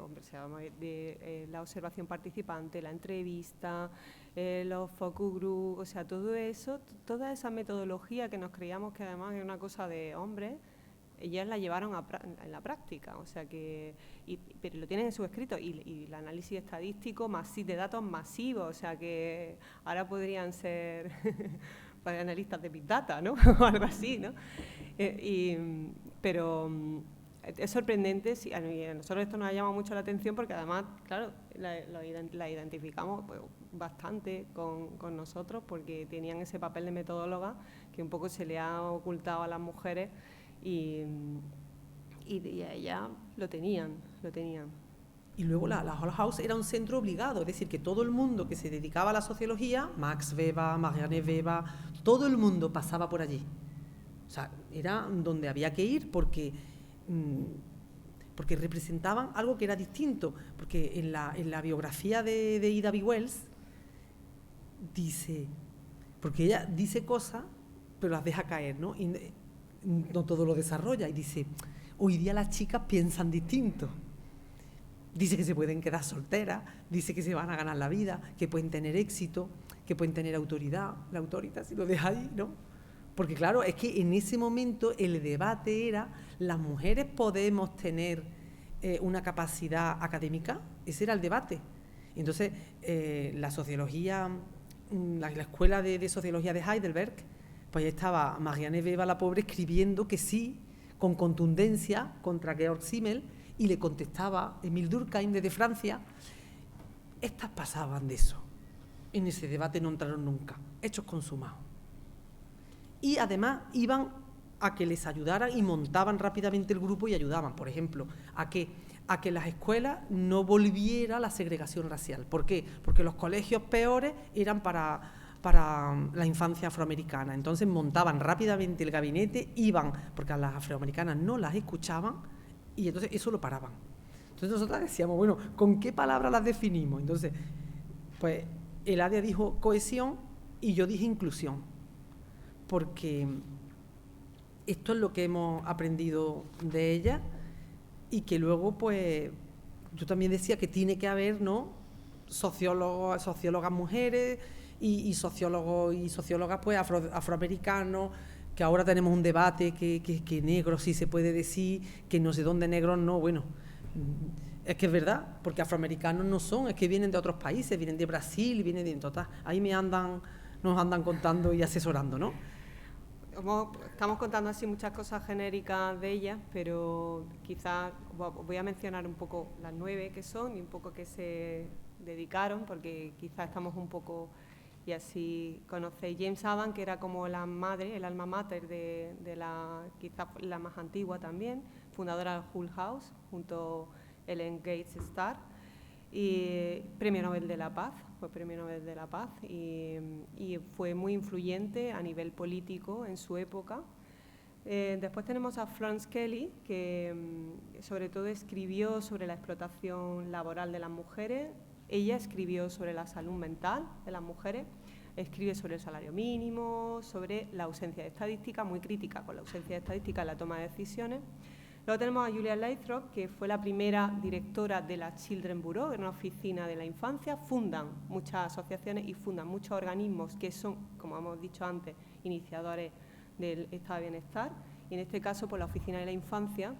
de la observación participante, la entrevista, los focus group, o sea, todo eso, toda esa metodología que nos creíamos que además era una cosa de hombres, ellas la llevaron en la práctica, o sea que, pero lo tienen en su escrito, y el análisis estadístico de datos masivos, o sea que ahora podrían ser para analistas de Big Data, ¿no? O algo así, ¿no? Pero es sorprendente, a nosotros esto nos ha llamado mucho la atención porque además, claro, la identificamos pues, bastante con nosotros porque tenían ese papel de metodóloga que un poco se le ha ocultado a las mujeres y a ellas lo tenían. Y luego la Hull House era un centro obligado, es decir, que todo el mundo que se dedicaba a la sociología, Max Weber, Marianne Weber, todo el mundo pasaba por allí. O sea, era donde había que ir porque representaban algo que era distinto. Porque en la biografía de Ida B. Wells dice, porque ella dice cosas, pero las deja caer, ¿no? Y no todo lo desarrolla. Y dice, hoy día las chicas piensan distinto. Dice que se pueden quedar solteras, dice que se van a ganar la vida, que pueden tener éxito, que pueden tener autoridad. La autoridad, si lo deja ahí, ¿no? Porque claro, es que en ese momento el debate era, ¿las mujeres podemos tener una capacidad académica? Ese era el debate. Entonces, la sociología, la escuela de sociología de Heidelberg Pues ahí estaba Marianne Weber, la pobre, escribiendo que sí, con contundencia, contra Georg Simmel, y le contestaba Émile Durkheim desde Francia. Estas pasaban de eso. En ese debate no entraron nunca, hechos consumados. Y además iban a que les ayudaran y montaban rápidamente el grupo y ayudaban, por ejemplo, a que las escuelas no volviera la segregación racial. ¿Por qué? Porque los colegios peores eran para la infancia afroamericana. Entonces montaban rápidamente el gabinete, iban, porque a las afroamericanas no las escuchaban, y entonces eso lo paraban. Entonces nosotros decíamos, bueno, ¿con qué palabras las definimos? Entonces, pues Eladia dijo cohesión y yo dije inclusión, porque esto es lo que hemos aprendido de ella y que luego, pues, yo también decía que tiene que haber, ¿no?, sociólogas mujeres y sociólogos y sociólogas, pues, afroamericanos, que ahora tenemos un debate que negros sí se puede decir, que no sé dónde negros no, bueno, es que es verdad, porque afroamericanos no son, es que vienen de otros países, vienen de Brasil, vienen de total, ahí nos andan contando y asesorando, ¿no? Estamos contando así muchas cosas genéricas de ellas, pero quizás voy a mencionar un poco las 9 que son y un poco que se dedicaron, porque quizás estamos un poco, y así conocéis James Adam, que era como la madre, el alma mater de la, quizás la más antigua también, fundadora del Hull House, junto a Ellen Gates Starr, y Premio Nobel de la Paz, fue Premio Nobel de la Paz y fue muy influyente a nivel político en su época. Después tenemos a Florence Kelly, que sobre todo escribió sobre la explotación laboral de las mujeres. Ella escribió sobre la salud mental de las mujeres, escribe sobre el salario mínimo, sobre la ausencia de estadística, muy crítica con la ausencia de estadística en la toma de decisiones. Luego tenemos a Julia Lathrop, que fue la primera directora de la Children Bureau, una oficina de la infancia. Fundan muchas asociaciones y fundan muchos organismos que son, como hemos dicho antes, iniciadores del estado de bienestar. Y en este caso, pues la Oficina de la Infancia,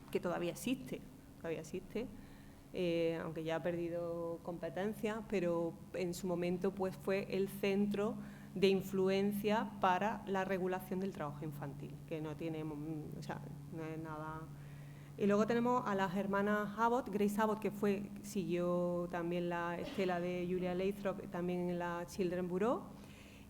que todavía existe, aunque ya ha perdido competencia, pero en su momento pues fue el centro de influencia para la regulación del trabajo infantil, que no tiene, o sea, no es nada. Y luego tenemos a las hermanas Abbott, Grace Abbott, que siguió también la estela de Julia Lathrop, también en la Children Bureau,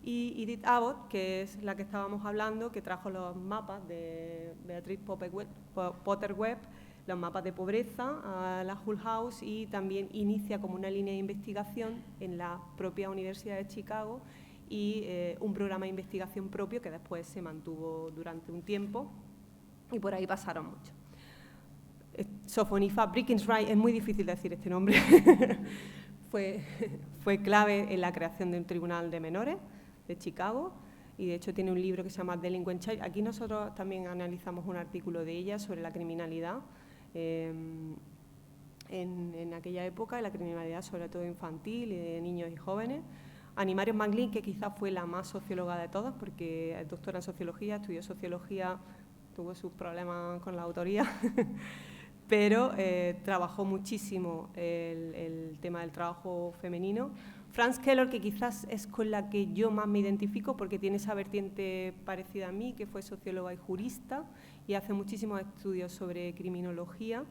y Edith Abbott, que es la que estábamos hablando, que trajo los mapas de Beatriz Potter Webb, los mapas de pobreza a la Hull House, y también inicia como una línea de investigación en la propia Universidad de Chicago y un programa de investigación propio que después se mantuvo durante un tiempo y por ahí pasaron muchos. Sofonifa Brickenswright, es muy difícil decir este nombre, fue clave en la creación de un tribunal de menores de Chicago y de hecho tiene un libro que se llama Delinquent Child. Aquí nosotros también analizamos un artículo de ella sobre la criminalidad en aquella época, la criminalidad sobre todo infantil y de niños y jóvenes. Animarius McLean, que quizás fue la más socióloga de todas, porque es doctora en sociología, estudió sociología, tuvo sus problemas con la autoría, pero trabajó muchísimo el tema del trabajo femenino. Frances Kellor, que quizás es con la que yo más me identifico, porque tiene esa vertiente parecida a mí, que fue socióloga y jurista, y hace muchísimos estudios sobre criminología.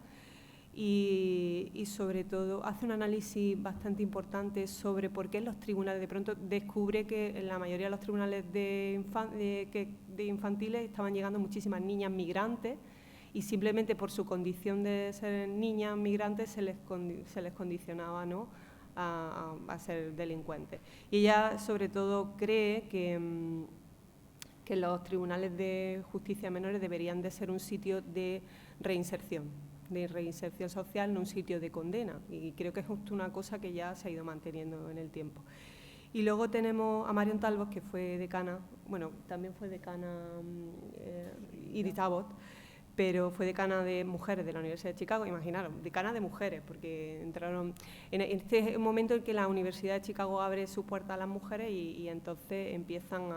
Y sobre todo hace un análisis bastante importante sobre por qué en los tribunales, de pronto descubre que en la mayoría de los tribunales de infantiles estaban llegando muchísimas niñas migrantes y simplemente por su condición de ser niñas migrantes se les condicionaba, ¿no?, a ser delincuentes. Y ella sobre todo cree que los tribunales de justicia menores deberían de ser un sitio de reinserción social, no un sitio de condena, y creo que es justo una cosa que ya se ha ido manteniendo en el tiempo. Y luego tenemos a Marion Talbot, que fue decana, bueno, también fue decana Edith Abbott, pero fue decana de mujeres de la Universidad de Chicago. Imaginaros, decana de mujeres, porque entraron en este momento en que la Universidad de Chicago abre su puerta a las mujeres y entonces empiezan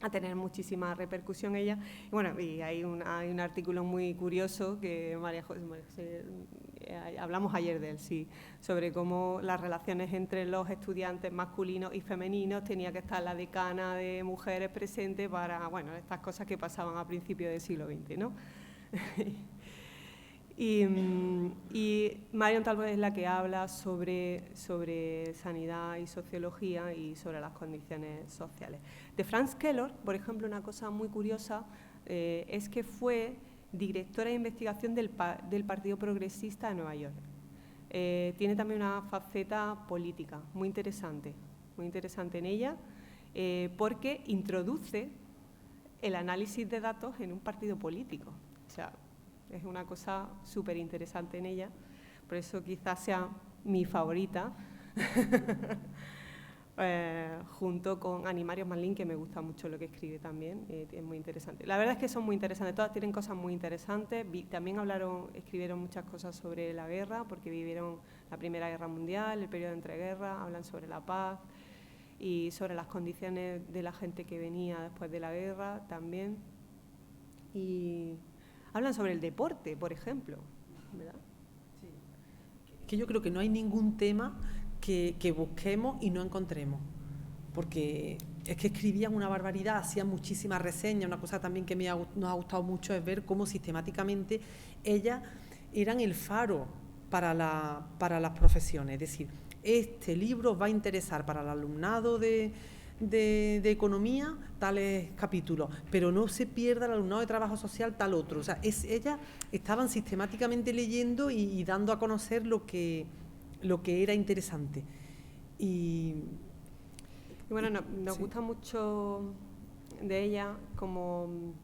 a tener muchísima repercusión ella. Y bueno, y hay un artículo muy curioso que María José, hablamos ayer de él, sí, sobre cómo las relaciones entre los estudiantes masculinos y femeninos tenía que estar la decana de mujeres presente para, bueno, estas cosas que pasaban a principios del siglo XX, ¿no? Y Marion Talbot es la que habla sobre sanidad y sociología y sobre las condiciones sociales. De Franz Kellor, por ejemplo, una cosa muy curiosa es que fue directora de investigación del Partido Progresista de Nueva York. Tiene también una faceta política muy interesante en ella, porque introduce el análisis de datos en un partido político. O sea, es una cosa súper interesante en ella, por eso quizás sea mi favorita, junto con Animarios Manlin, que me gusta mucho lo que escribe también, es muy interesante. La verdad es que son muy interesantes, todas tienen cosas muy interesantes. También escribieron muchas cosas sobre la guerra, porque vivieron la Primera Guerra Mundial, el periodo de entreguerras, hablan sobre la paz y sobre las condiciones de la gente que venía después de la guerra también. Y hablan sobre el deporte, por ejemplo, ¿verdad? Sí. Que yo creo que no hay ningún tema que busquemos y no encontremos, porque es que escribían una barbaridad, hacían muchísimas reseñas. Una cosa también que nos ha gustado mucho es ver cómo sistemáticamente ellas eran el faro para las profesiones. Es decir, este libro va a interesar para el alumnado de economía tales capítulos, pero no se pierda el alumnado de trabajo social tal otro. O sea, ellas estaban sistemáticamente leyendo y dando a conocer lo que era interesante. Y bueno, nos gusta mucho de ella, como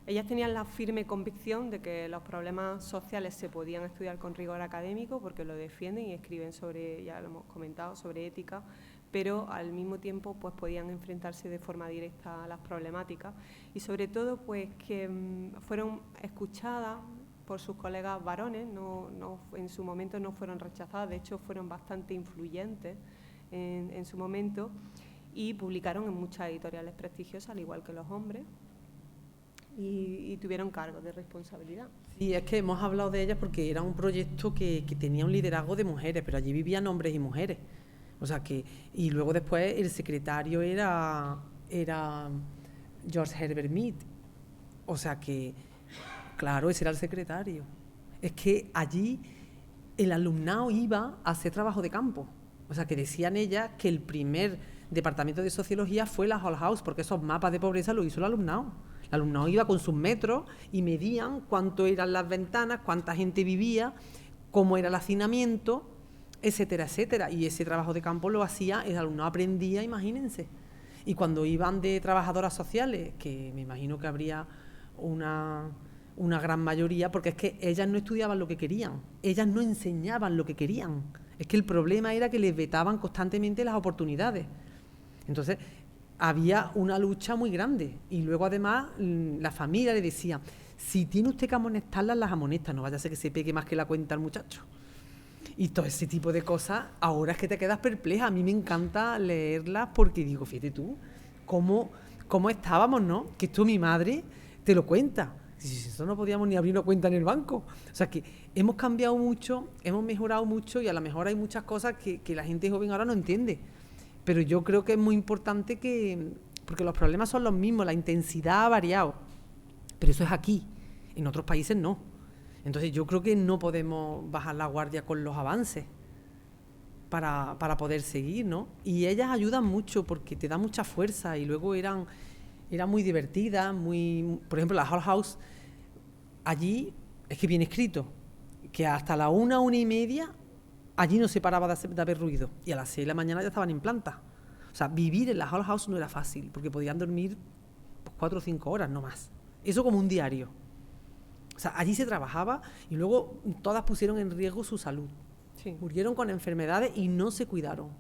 ellas tenían la firme convicción de que los problemas sociales se podían estudiar con rigor académico, porque lo defienden y escriben sobre, ya lo hemos comentado, sobre ética, pero al mismo tiempo pues podían enfrentarse de forma directa a las problemáticas, y sobre todo pues que fueron escuchadas por sus colegas varones, en su momento no fueron rechazadas, de hecho fueron bastante influyentes en su momento, y publicaron en muchas editoriales prestigiosas, al igual que los hombres, y tuvieron cargos de responsabilidad. Sí, es que hemos hablado de ellas porque era un proyecto que tenía un liderazgo de mujeres, pero allí vivían hombres y mujeres. O sea que, y luego después el secretario era George Herbert Mead. O sea que, claro, ese era el secretario. Es que allí el alumnado iba a hacer trabajo de campo. O sea que decían ellas que el primer departamento de sociología fue la Hull House, porque esos mapas de pobreza lo hizo el alumnado. El alumnado iba con sus metros y medían cuánto eran las ventanas, cuánta gente vivía, cómo era el hacinamiento, etcétera, etcétera. Y ese trabajo de campo lo hacía, el alumnado aprendía, imagínense. Y cuando iban de trabajadoras sociales, que me imagino que habría una gran mayoría, porque es que ellas no estudiaban lo que querían, ellas no enseñaban lo que querían. Es que el problema era que les vetaban constantemente las oportunidades. Entonces, había una lucha muy grande. Y luego, además, la familia le decía, si tiene usted que amonestarlas, las amonesta, no vaya a ser que se pegue más que la cuenta al muchacho. Y todo ese tipo de cosas, ahora es que te quedas perpleja. A mí me encanta leerlas porque digo, fíjate tú, cómo estábamos, ¿no? Que esto mi madre te lo cuenta. Si eso no podíamos ni abrir una cuenta en el banco. O sea que hemos cambiado mucho, hemos mejorado mucho, y a lo mejor hay muchas cosas que la gente joven ahora no entiende. Pero yo creo que es muy importante porque los problemas son los mismos, la intensidad ha variado. Pero eso es aquí, en otros países no. Entonces yo creo que no podemos bajar la guardia con los avances para poder seguir, ¿no? Y ellas ayudan mucho porque te dan mucha fuerza, y luego eran muy divertidas, por ejemplo, la Hull House, allí es que viene escrito que hasta la 1:30 allí no se paraba de haber ruido, y a las 6 de la mañana ya estaban en planta. O sea, vivir en la Hull House no era fácil, porque podían dormir 4 o 5 horas, no más. Eso como un diario. O sea, allí se trabajaba, y luego todas pusieron en riesgo su salud. Sí. Murieron con enfermedades y no se cuidaron.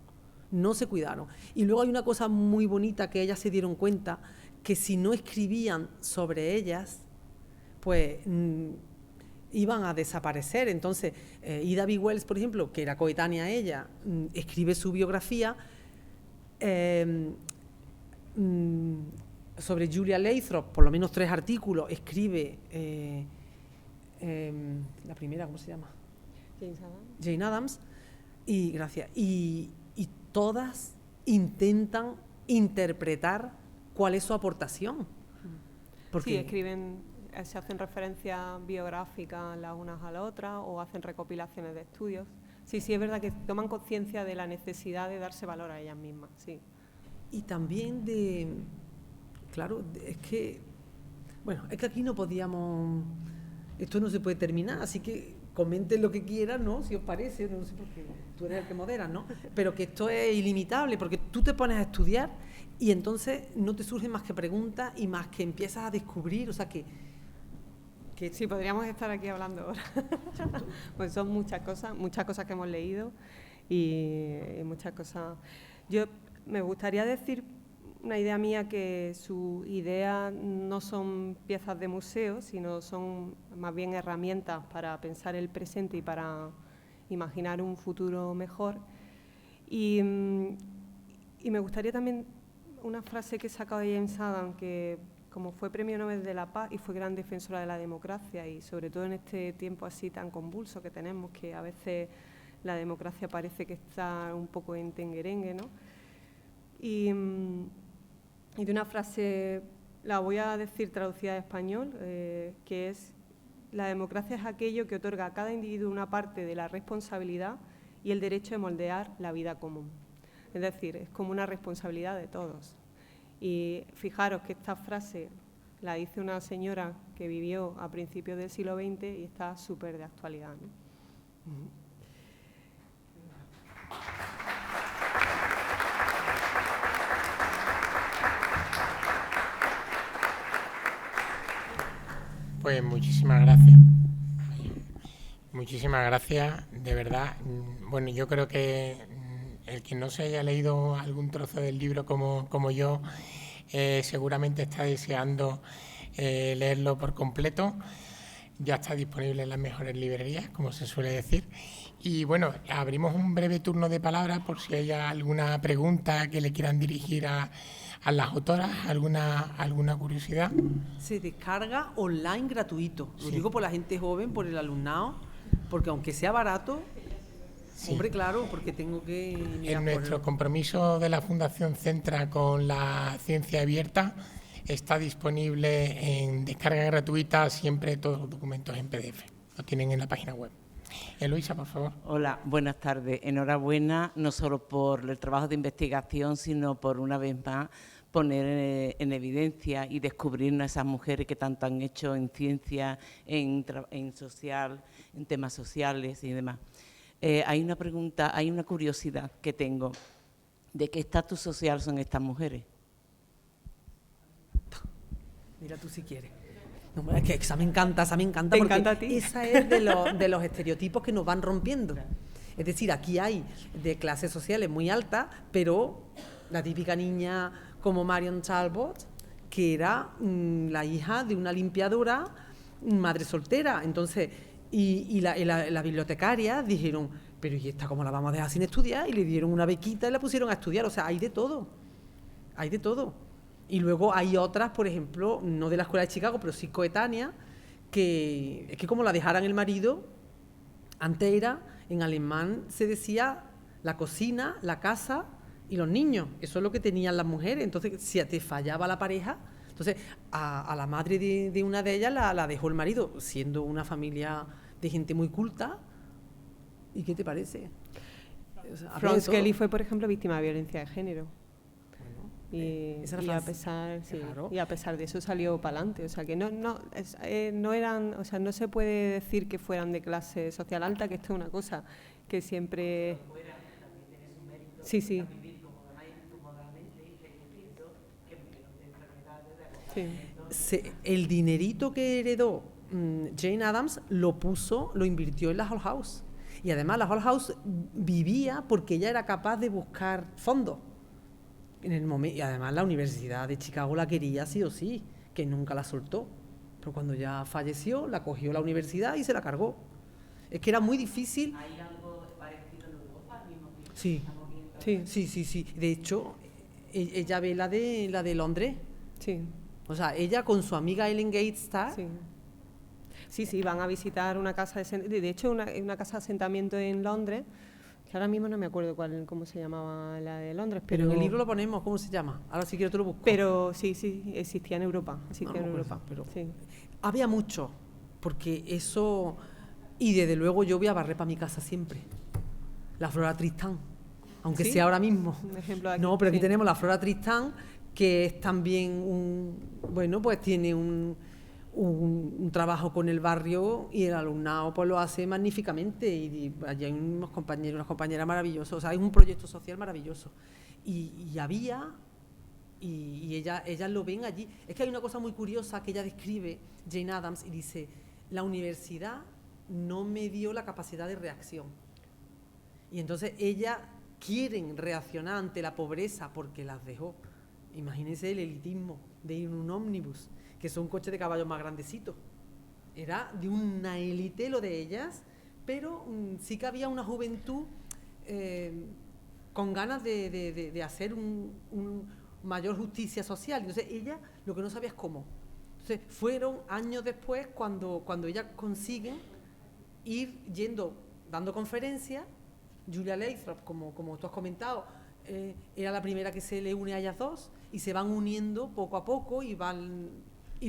Y luego hay una cosa muy bonita que ellas se dieron cuenta, que si no escribían sobre ellas, pues iban a desaparecer. Entonces, Ida B. Wells, por ejemplo, que era coetánea a ella, escribe su biografía, sobre Julia Lathrop, por lo menos 3 artículos, escribe la primera, ¿cómo se llama? Jane Addams, y gracias. Y todas intentan interpretar cuál es su aportación. Porque sí, escriben, se hacen referencias biográficas las unas a las otras o hacen recopilaciones de estudios. Sí, es verdad que toman conciencia de la necesidad de darse valor a ellas mismas, sí. Y también claro, es que aquí no podíamos, esto no se puede terminar, así que comenten lo que quieran, ¿no? Si os parece, no sé por qué, tú eres el que modera, ¿no? Pero que esto es ilimitable, porque tú te pones a estudiar y entonces no te surgen más que preguntas y más que empiezas a descubrir, o sea que sí, podríamos estar aquí hablando ahora. Pues son muchas cosas que hemos leído y muchas cosas. Yo me gustaría decir una idea mía, que sus ideas no son piezas de museo, sino son más bien herramientas para pensar el presente y para imaginar un futuro mejor. Y me gustaría también una frase que he sacado de James Adams, que como fue Premio Nobel de la Paz y fue gran defensora de la democracia, y sobre todo en este tiempo así tan convulso que tenemos, que a veces la democracia parece que está un poco en tenguerengue, ¿no? Y de una frase, la voy a decir traducida al español, que es: la democracia es aquello que otorga a cada individuo una parte de la responsabilidad y el derecho de moldear la vida común. Es decir, es como una responsabilidad de todos. Y fijaros que esta frase la dice una señora que vivió a principios del siglo XX y está súper de actualidad, ¿no? Pues muchísimas gracias. Muchísimas gracias, de verdad. Bueno, yo creo que el que no se haya leído algún trozo del libro como yo, seguramente está deseando leerlo por completo. Ya está disponible en las mejores librerías, como se suele decir. Y bueno, abrimos un breve turno de palabras por si hay alguna pregunta que le quieran dirigir a las autoras, alguna curiosidad. se descarga online gratuito. Lo digo por la gente joven, por el alumnado, porque aunque sea barato, hombre, claro, porque tengo que mirar En nuestro compromiso de la Fundación Centra con la ciencia abierta está disponible en descarga gratuita siempre todos los documentos en PDF. Lo tienen en la página web. Eloisa, por favor. Hola, buenas tardes. Enhorabuena no solo por el trabajo de investigación, sino por una vez más poner en evidencia y descubrir a esas mujeres que tanto han hecho en ciencia, en social, en temas sociales y demás. Hay una pregunta, hay una curiosidad que tengo. ¿De qué estatus social son estas mujeres? Mira tú si quieres. No, es que esa me encanta ¿Te porque encanta a ti? esa es de los estereotipos que nos van rompiendo. Es decir, aquí hay de clases sociales muy altas, pero la típica niña como Marion Talbot, que era la hija de una limpiadora, madre soltera. Entonces, y la bibliotecaria dijeron, pero ¿y esta cómo la vamos a dejar sin estudiar? Y le dieron una bequita y la pusieron a estudiar. O sea, hay de todo. Hay de todo. Y luego hay otras, por ejemplo, no de la Escuela de Chicago, pero sí coetáneas, que es que como la dejaran el marido, antes era, en alemán se decía la cocina, la casa y los niños. Eso es lo que tenían las mujeres. Entonces, si te fallaba la pareja, entonces a la madre de una de ellas la dejó el marido, siendo una familia de gente muy culta. ¿Y qué te parece? O sea, Florence Kelly fue, por ejemplo, víctima de violencia de género. Y a pesar de eso salió para adelante. O sea, que no eran, o sea, no se puede decir que fueran de clase social alta, que esto es una cosa que siempre... Sí, sí. Sí. El dinerito que heredó Jane Addams lo invirtió en la Hull House. Y además la Hull House vivía porque ella era capaz de buscar fondos. Y además la Universidad de Chicago la quería sí o sí, que nunca la soltó. Pero cuando ya falleció, la cogió la universidad y se la cargó. Es que era muy difícil. ¿Hay algo parecido en Europa al mismo tiempo? Sí. De hecho, ella ve la de Londres. Sí, O sea, ella con su amiga Ellen Gates está... sí. Sí, van a visitar una casa de hecho, una casa de asentamiento en Londres, que ahora mismo no me acuerdo cómo se llamaba la de Londres, Pero en el libro lo ponemos, ¿cómo se llama? Ahora si quiero te lo busco. Pero sí, existía en Europa. No me acuerdo, pero sí. había mucho, porque eso... Y desde luego yo voy a barrer para mi casa siempre. La Flora Tristán, aunque ¿Sí? sea ahora mismo. Un ejemplo de aquí. No, pero aquí Sí. tenemos la Flora Tristán, que es también bueno, pues tiene un trabajo con el barrio y el alumnado pues lo hace magníficamente y allí hay unos compañeros, unas compañeras maravillosas, o sea, hay un proyecto social maravilloso. Y había, y ellas lo ven allí. Es que hay una cosa muy curiosa que ella describe, Jane Addams, y dice, la universidad no me dio la capacidad de reacción. Y entonces ellas quieren reaccionar ante la pobreza porque las dejó. Imagínense el elitismo de ir en un ómnibus, que son coches de caballos más grandecitos. Era de una élite lo de ellas, pero sí que había una juventud con ganas de hacer un mayor justicia social. Entonces ella lo que no sabía es cómo. Entonces fueron años después cuando ellas consiguen ir dando conferencias. Julia Lathrop, como tú has comentado, era la primera que se le une a ellas dos y se van uniendo poco a poco y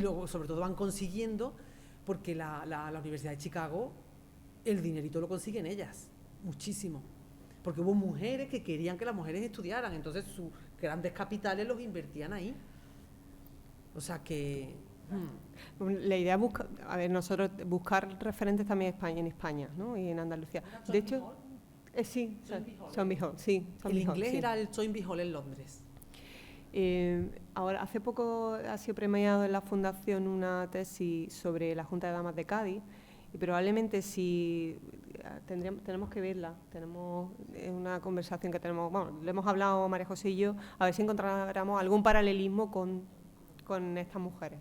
luego sobre todo van consiguiendo, porque la Universidad de Chicago el dinerito lo consiguen ellas, muchísimo, porque hubo mujeres que querían que las mujeres estudiaran, entonces sus grandes capitales los invertían ahí. O sea que... La idea es nosotros buscar referentes también en España, ¿no? Y en Andalucía. De hecho, sí, Zombie Hall, sí. El inglés era el Zombie Hall en Londres. Ahora, hace poco ha sido premiado en la Fundación una tesis sobre la Junta de Damas de Cádiz y probablemente tenemos que verla, tenemos una conversación que tenemos, bueno, le hemos hablado María José y yo, a ver si encontráramos algún paralelismo con estas mujeres.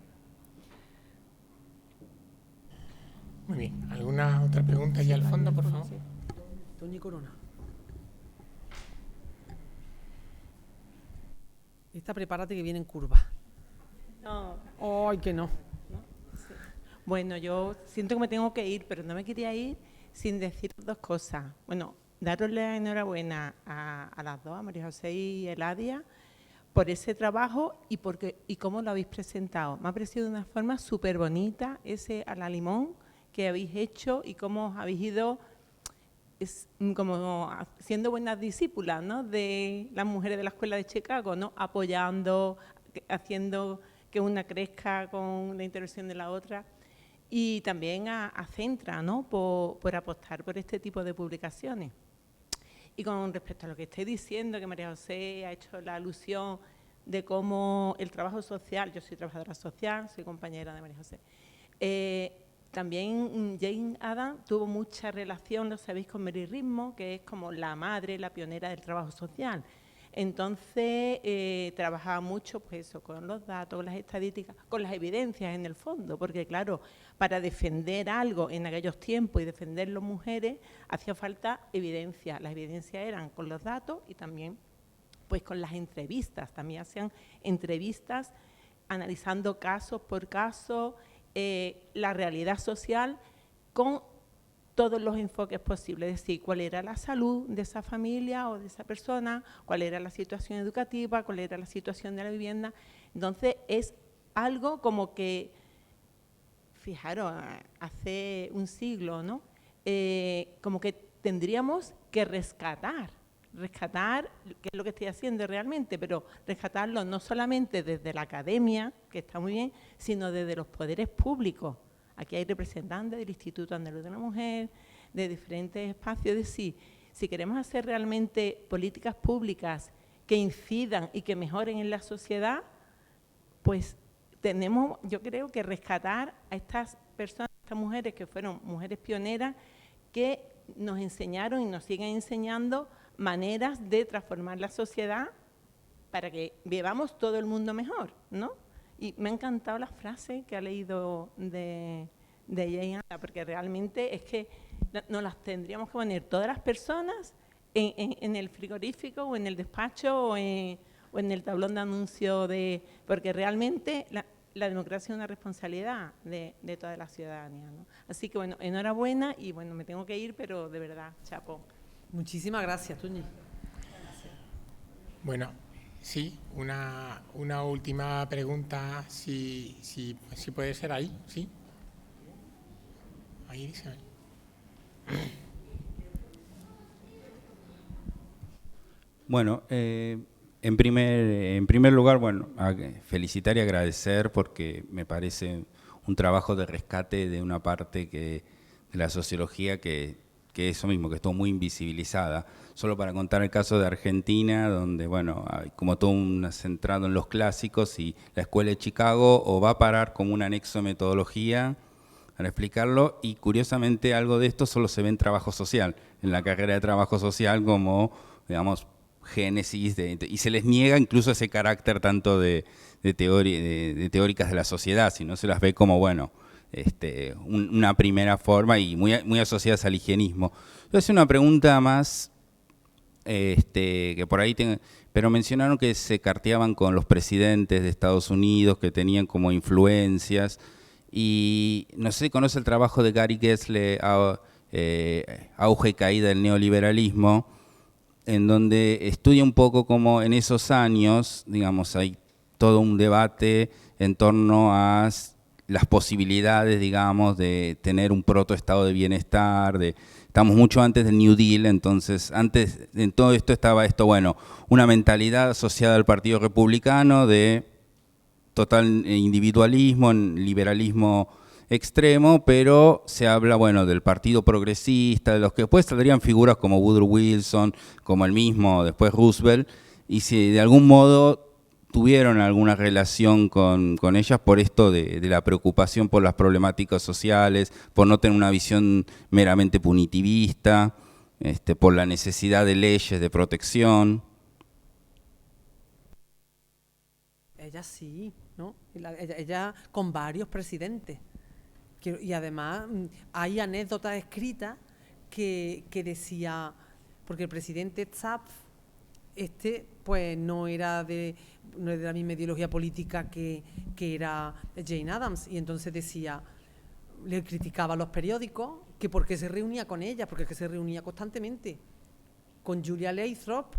Muy bien. ¿Alguna otra pregunta allá al fondo, por favor? Sí. Toñi Corona. Esta prepárate que viene en curva. No. ¡Ay, que no! Sí. Bueno, yo siento que me tengo que ir, pero no me quería ir sin decir dos cosas. Bueno, daros la enhorabuena a las dos, a María José y Eladia, por ese trabajo y cómo lo habéis presentado. Me ha parecido de una forma súper bonita ese a la limón que habéis hecho y cómo os habéis ido como siendo buenas discípulas, ¿no?, de las mujeres de la Escuela de Chicago, ¿no?, apoyando, haciendo que una crezca con la intervención de la otra. Y también a Centra, ¿no?, por apostar por este tipo de publicaciones. Y con respecto a lo que estoy diciendo, que María José ha hecho la alusión de cómo el trabajo social, yo soy trabajadora social, soy compañera de María José, también Jane Addams tuvo mucha relación, lo sabéis, con Mary Ritmo, que es como la madre, la pionera del trabajo social. Entonces, trabajaba mucho pues eso, con los datos, con las estadísticas, con las evidencias en el fondo, porque claro, para defender algo en aquellos tiempos y defenderlo mujeres, hacía falta evidencia. Las evidencias eran con los datos y también pues con las entrevistas. También hacían entrevistas analizando casos por caso, la realidad social con todos los enfoques posibles, es decir, cuál era la salud de esa familia o de esa persona, cuál era la situación educativa, cuál era la situación de la vivienda. Entonces, es algo como que, fijaros, hace un siglo, ¿no?, como que tendríamos que rescatar, que es lo que estoy haciendo realmente, pero rescatarlo no solamente desde la academia, que está muy bien, sino desde los poderes públicos. Aquí hay representantes del Instituto Andaluz de la Mujer, de diferentes espacios. Es decir, si queremos hacer realmente políticas públicas que incidan y que mejoren en la sociedad, pues tenemos, yo creo, que rescatar a estas personas, estas mujeres que fueron mujeres pioneras, que nos enseñaron y nos siguen enseñando maneras de transformar la sociedad para que vivamos todo el mundo mejor, ¿no? Y me ha encantado la frase que ha leído de Jane Addams, porque realmente es que nos las tendríamos que poner todas las personas en el frigorífico o en el despacho o o en el tablón de anuncios porque realmente la democracia es una responsabilidad de toda la ciudadanía, ¿no? Así que, bueno, enhorabuena y, bueno, me tengo que ir, pero de verdad, chapo. Muchísimas gracias, Toñi. Bueno, sí, una última pregunta, si puede ser ahí, ¿sí? Ahí dice. Bueno, en primer lugar, bueno, felicitar y agradecer porque me parece un trabajo de rescate de una parte de la sociología que eso mismo, que estuvo muy invisibilizada. Solo para contar el caso de Argentina, donde, bueno, hay como todo un centrado en los clásicos y la Escuela de Chicago o va a parar como un anexo de metodología para explicarlo, y curiosamente algo de esto solo se ve en trabajo social, en la carrera de trabajo social como, digamos, génesis, y se les niega incluso ese carácter tanto de teóricas de la sociedad, sino se las ve como, bueno, una primera forma y muy asociadas al higienismo. Yo hice una pregunta más, que por ahí, pero mencionaron que se carteaban con los presidentes de Estados Unidos, que tenían como influencias, y no sé si conoce el trabajo de Gary Gensler, Auge y Caída del Neoliberalismo, en donde estudia un poco cómo en esos años, digamos, hay todo un debate en torno a las posibilidades, digamos, de tener un protoestado de bienestar, estamos mucho antes del New Deal, entonces antes en todo esto estaba bueno, una mentalidad asociada al Partido Republicano de total individualismo, liberalismo extremo, pero se habla, bueno, del Partido Progresista, de los que después saldrían figuras como Woodrow Wilson, como el mismo, después Roosevelt, y si de algún modo tuvieron alguna relación con ellas por esto de la preocupación por las problemáticas sociales, por no tener una visión meramente punitivista, por la necesidad de leyes de protección. Ella sí, ¿no? Ella con varios presidentes. Y además hay anécdotas escritas que decía, porque el presidente Zapf, pues no era de la misma ideología política que era Jane Addams, y entonces decía, le criticaba a los periódicos que por qué se reunía con ella, porque es que se reunía constantemente con Julia Lathrop,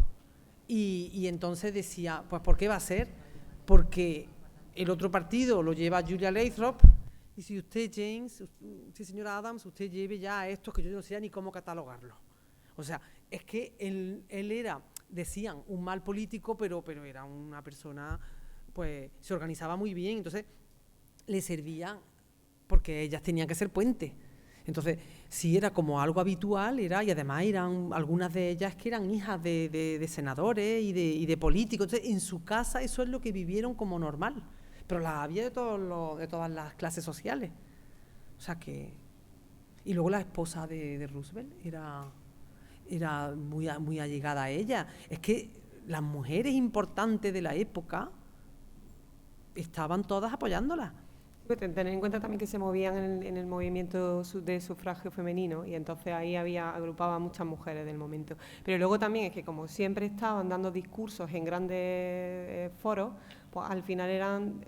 y entonces decía, pues ¿por qué va a ser? Porque el otro partido lo lleva Julia Lathrop, y si usted, James, si señora Adams, usted lleve ya a estos que yo no sé ni cómo catalogarlo. O sea, es que él era, decían, un mal político, pero era una persona, pues, se organizaba muy bien, entonces le servían, porque ellas tenían que ser puente. Entonces, sí era como algo habitual, y además eran algunas de ellas que eran hijas de senadores y de políticos. Entonces, en su casa eso es lo que vivieron como normal. Pero las había de todas las clases sociales. O sea que... Y luego la esposa de Roosevelt era muy allegada a ella. Es que las mujeres importantes de la época estaban todas apoyándola. Tener en cuenta también que se movían en el movimiento de sufragio femenino, y entonces ahí agrupaba a muchas mujeres del momento. Pero luego también es que como siempre estaban dando discursos en grandes foros, pues al final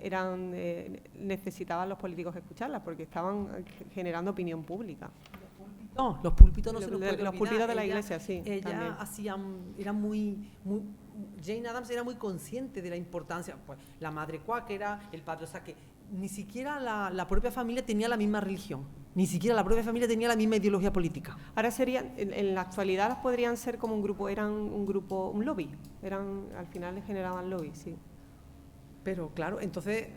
necesitaban los políticos escucharlas porque estaban generando opinión pública. No, los púlpitos no se nos puede olvidar. Los púlpitos de la iglesia, sí. Ellas Jane Addams era muy consciente de la importancia, pues la madre cuáquera, el padre, o sea que ni siquiera la propia familia tenía la misma religión, ni siquiera la propia familia tenía la misma ideología política. Ahora serían, en la actualidad las podrían ser como un grupo, un lobby, al final les generaban lobby, sí. Pero claro, entonces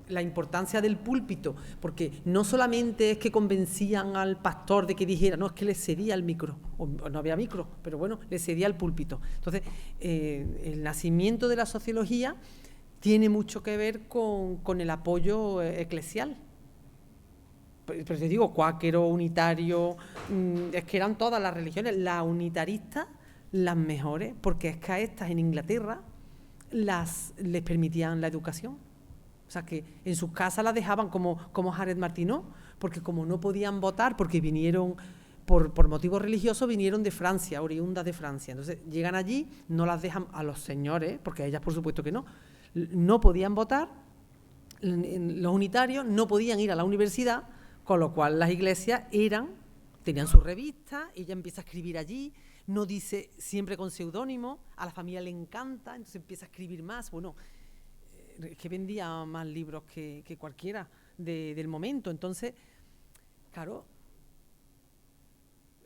la importancia del púlpito, porque no solamente es que convencían al pastor de que dijera, no, es que le cedía el micro, o no había micro, pero bueno, le cedía el púlpito. Entonces, el nacimiento de la sociología tiene mucho que ver con el apoyo eclesial. Pero te digo, cuáquero, unitario, es que eran todas las religiones, las unitaristas, las mejores, porque es que a estas en Inglaterra les permitían la educación. O sea, que en sus casas las dejaban como Jared Martineau, porque como no podían votar, porque vinieron por motivos religiosos vinieron de Francia, oriundas de Francia. Entonces llegan allí, no las dejan a los señores, porque a ellas por supuesto que no podían votar, los unitarios no podían ir a la universidad, con lo cual las iglesias tenían su revista, ella empieza a escribir allí, no dice, siempre con seudónimo, a la familia le encanta, entonces empieza a escribir más, bueno, es que vendía más libros que cualquiera del momento, entonces, claro,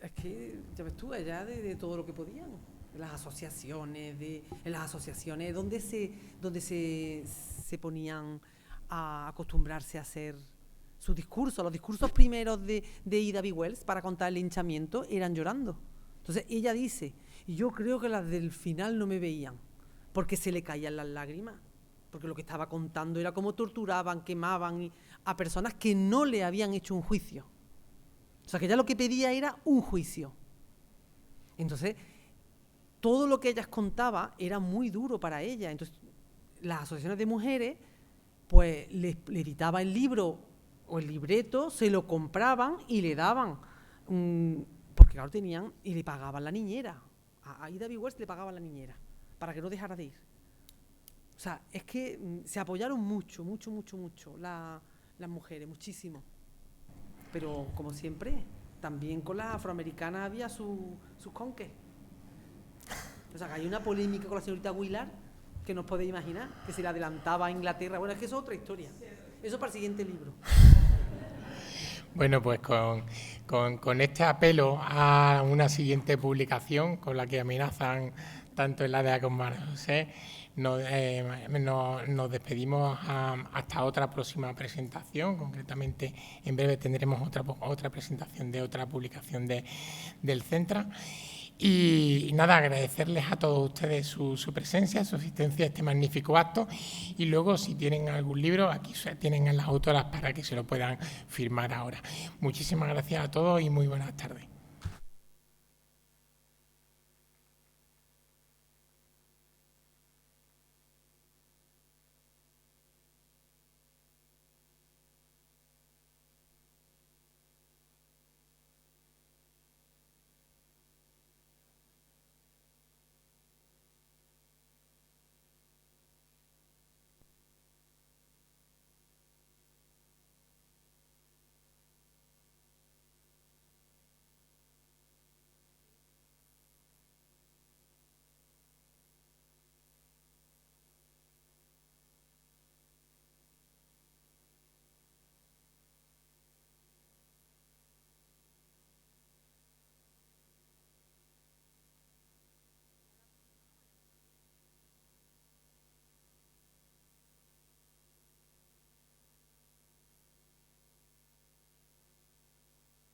es que, ya ves tú, allá de todo lo que podían, en las asociaciones donde se ponían a acostumbrarse a hacer sus discursos. Los discursos primeros de Ida B. Wells para contar el linchamiento eran llorando. Entonces ella dice, yo creo que las del final no me veían, porque se le caían las lágrimas, porque lo que estaba contando era cómo torturaban, quemaban a personas que no le habían hecho un juicio. O sea, que ella lo que pedía era un juicio. Entonces, todo lo que ellas contaba era muy duro para ella. Entonces, las asociaciones de mujeres, pues, le editaba el libro o el libreto, se lo compraban y le daban, porque claro, y le pagaban la niñera. A Ida B. Wells le pagaban la niñera, para que no dejara de ir. O sea, es que se apoyaron mucho las mujeres, muchísimo. Pero, como siempre, también con las afroamericanas había sus conques. O sea, que hay una polémica con la señorita Willard que no os podéis imaginar, que se le adelantaba a Inglaterra. Bueno, es que eso es otra historia. Eso para el siguiente libro. Bueno, pues con este apelo a una siguiente publicación con la que amenazan tanto en la de con María José, nos despedimos hasta otra próxima presentación. Concretamente, en breve tendremos otra presentación de otra publicación del Centra. Y nada, agradecerles a todos ustedes su presencia, su asistencia a este magnífico acto, y luego, si tienen algún libro, aquí tienen a las autoras para que se lo puedan firmar ahora. Muchísimas gracias a todos y muy buenas tardes.